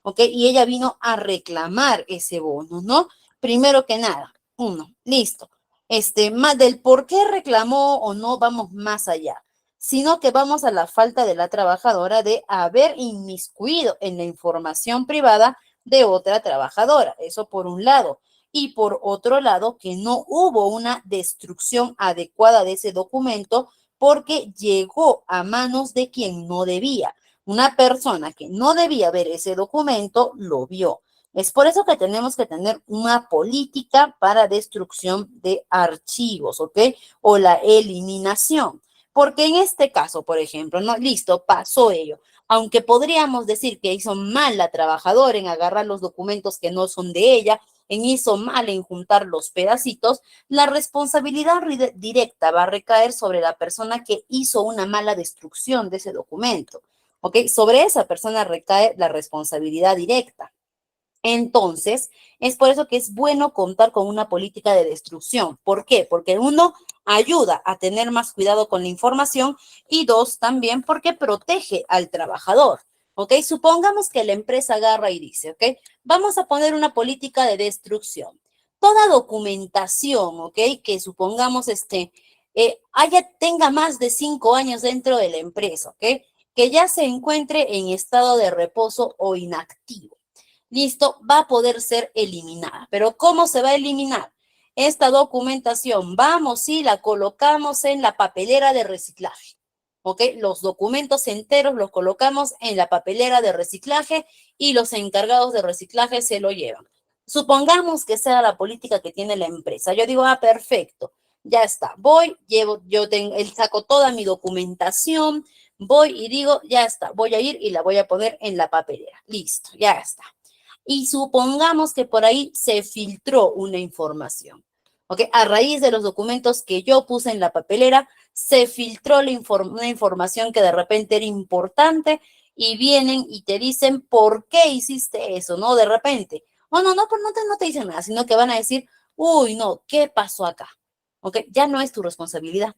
¿ok? Y ella vino a reclamar ese bono, ¿no? Primero que nada, listo. Más del por qué reclamó o no, vamos más allá, sino que vamos a la falta de la trabajadora de haber inmiscuido en la información privada de otra trabajadora. Eso por un lado. Y por otro lado, que no hubo una destrucción adecuada de ese documento porque llegó a manos de quien no debía. Una persona que no debía ver ese documento lo vio. Es por eso que tenemos que tener una política para destrucción de archivos, ¿ok? O la eliminación. Porque en este caso, por ejemplo, no, listo, pasó ello. Aunque podríamos decir que hizo mal la trabajadora en agarrar los documentos que no son de ella, hizo mal en juntar los pedacitos, la responsabilidad directa va a recaer sobre la persona que hizo una mala destrucción de ese documento. ¿Ok? Sobre esa persona recae la responsabilidad directa. Entonces, es por eso que es bueno contar con una política de destrucción. ¿Por qué? Porque uno, ayuda a tener más cuidado con la información y dos, también porque protege al trabajador. ¿Ok? Supongamos que la empresa agarra y dice, ¿ok? Vamos a poner una política de destrucción. Toda documentación, ¿ok? Que supongamos tenga más de 5 años dentro de la empresa, ¿ok? Que ya se encuentre en estado de reposo o inactivo. Listo, va a poder ser eliminada. Pero ¿cómo se va a eliminar? Esta documentación, vamos y la colocamos en la papelera de reciclaje. ¿Ok? Los documentos enteros los colocamos en la papelera de reciclaje y los encargados de reciclaje se lo llevan. Supongamos que sea la política que tiene la empresa. Yo digo, perfecto, ya está. Voy, saco toda mi documentación, voy y digo, ya está, voy a ir y la voy a poner en la papelera. Listo, ya está. Y supongamos que por ahí se filtró una información. ¿Ok? A raíz de los documentos que yo puse en la papelera, se filtró una información que de repente era importante y vienen y te dicen por qué hiciste eso, ¿no? De repente. Pues no te dicen nada, sino que van a decir, uy, no, ¿qué pasó acá? ¿Ok? Ya no es tu responsabilidad,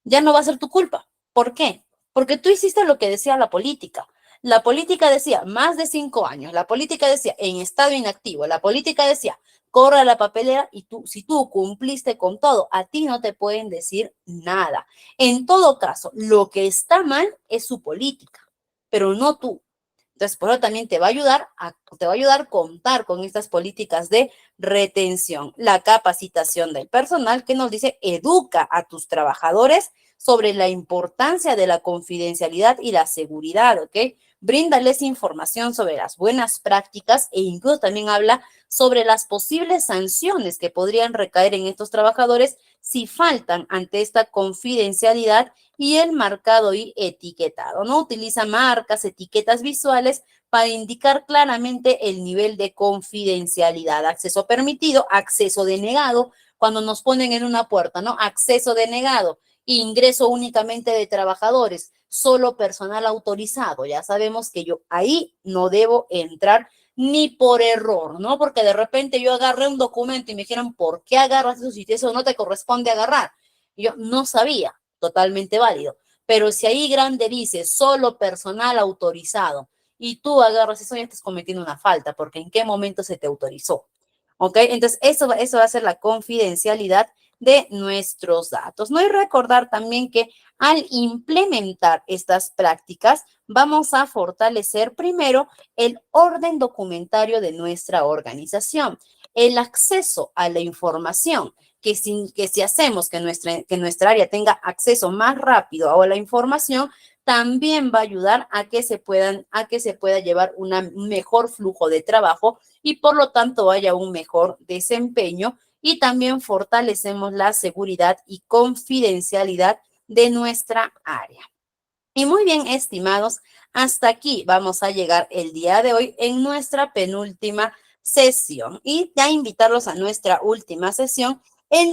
ya no va a ser tu culpa. ¿Por qué? Porque tú hiciste lo que decía la política. La política decía más de 5 años, la política decía en estado inactivo, la política decía corra la papelera y tú, si tú cumpliste con todo, a ti no te pueden decir nada. En todo caso, lo que está mal es su política, pero no tú. Entonces, por eso también te va a ayudar a contar con estas políticas de retención, la capacitación del personal que nos dice educa a tus trabajadores sobre la importancia de la confidencialidad y la seguridad, ¿ok? Bríndales información sobre las buenas prácticas e incluso también habla sobre las posibles sanciones que podrían recaer en estos trabajadores si faltan ante esta confidencialidad y el marcado y etiquetado, ¿no? Utiliza marcas, etiquetas visuales para indicar claramente el nivel de confidencialidad. Acceso permitido, acceso denegado, cuando nos ponen en una puerta, ¿no? Acceso denegado, ingreso únicamente de trabajadores, solo personal autorizado. Ya sabemos que yo ahí no debo entrar ni por error, ¿no? Porque de repente yo agarré un documento y me dijeron, ¿por qué agarras eso si eso no te corresponde agarrar? Y yo no sabía, totalmente válido. Pero si ahí grande dice solo personal autorizado y tú agarras eso, ya estás cometiendo una falta, porque ¿en qué momento se te autorizó? ¿Ok? Entonces, eso va a ser la confidencialidad de nuestros datos, ¿no? Y recordar también que al implementar estas prácticas, vamos a fortalecer primero el orden documentario de nuestra organización, el acceso a la información, que si hacemos que nuestra área tenga acceso más rápido a la información, también va a ayudar a que se pueda llevar un mejor flujo de trabajo y por lo tanto haya un mejor desempeño y también fortalecemos la seguridad y confidencialidad de nuestra área. Y muy bien, estimados, hasta aquí vamos a llegar el día de hoy en nuestra penúltima sesión y ya invitarlos a nuestra última sesión en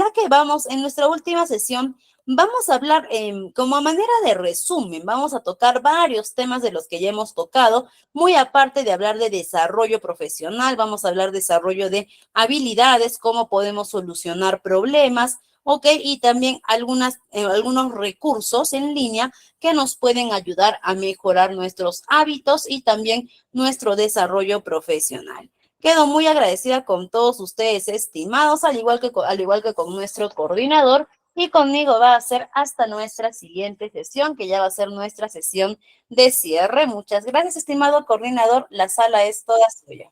nuestra última sesión, vamos a hablar como a manera de resumen, vamos a tocar varios temas de los que ya hemos tocado, muy aparte de hablar de desarrollo profesional, vamos a hablar de desarrollo de habilidades, cómo podemos solucionar problemas, ¿ok? Y también algunos recursos en línea que nos pueden ayudar a mejorar nuestros hábitos y también nuestro desarrollo profesional. Quedo muy agradecida con todos ustedes, estimados, al igual que con nuestro coordinador, y conmigo va a ser hasta nuestra siguiente sesión, que ya va a ser nuestra sesión de cierre. Muchas gracias, estimado coordinador. La sala es toda suya.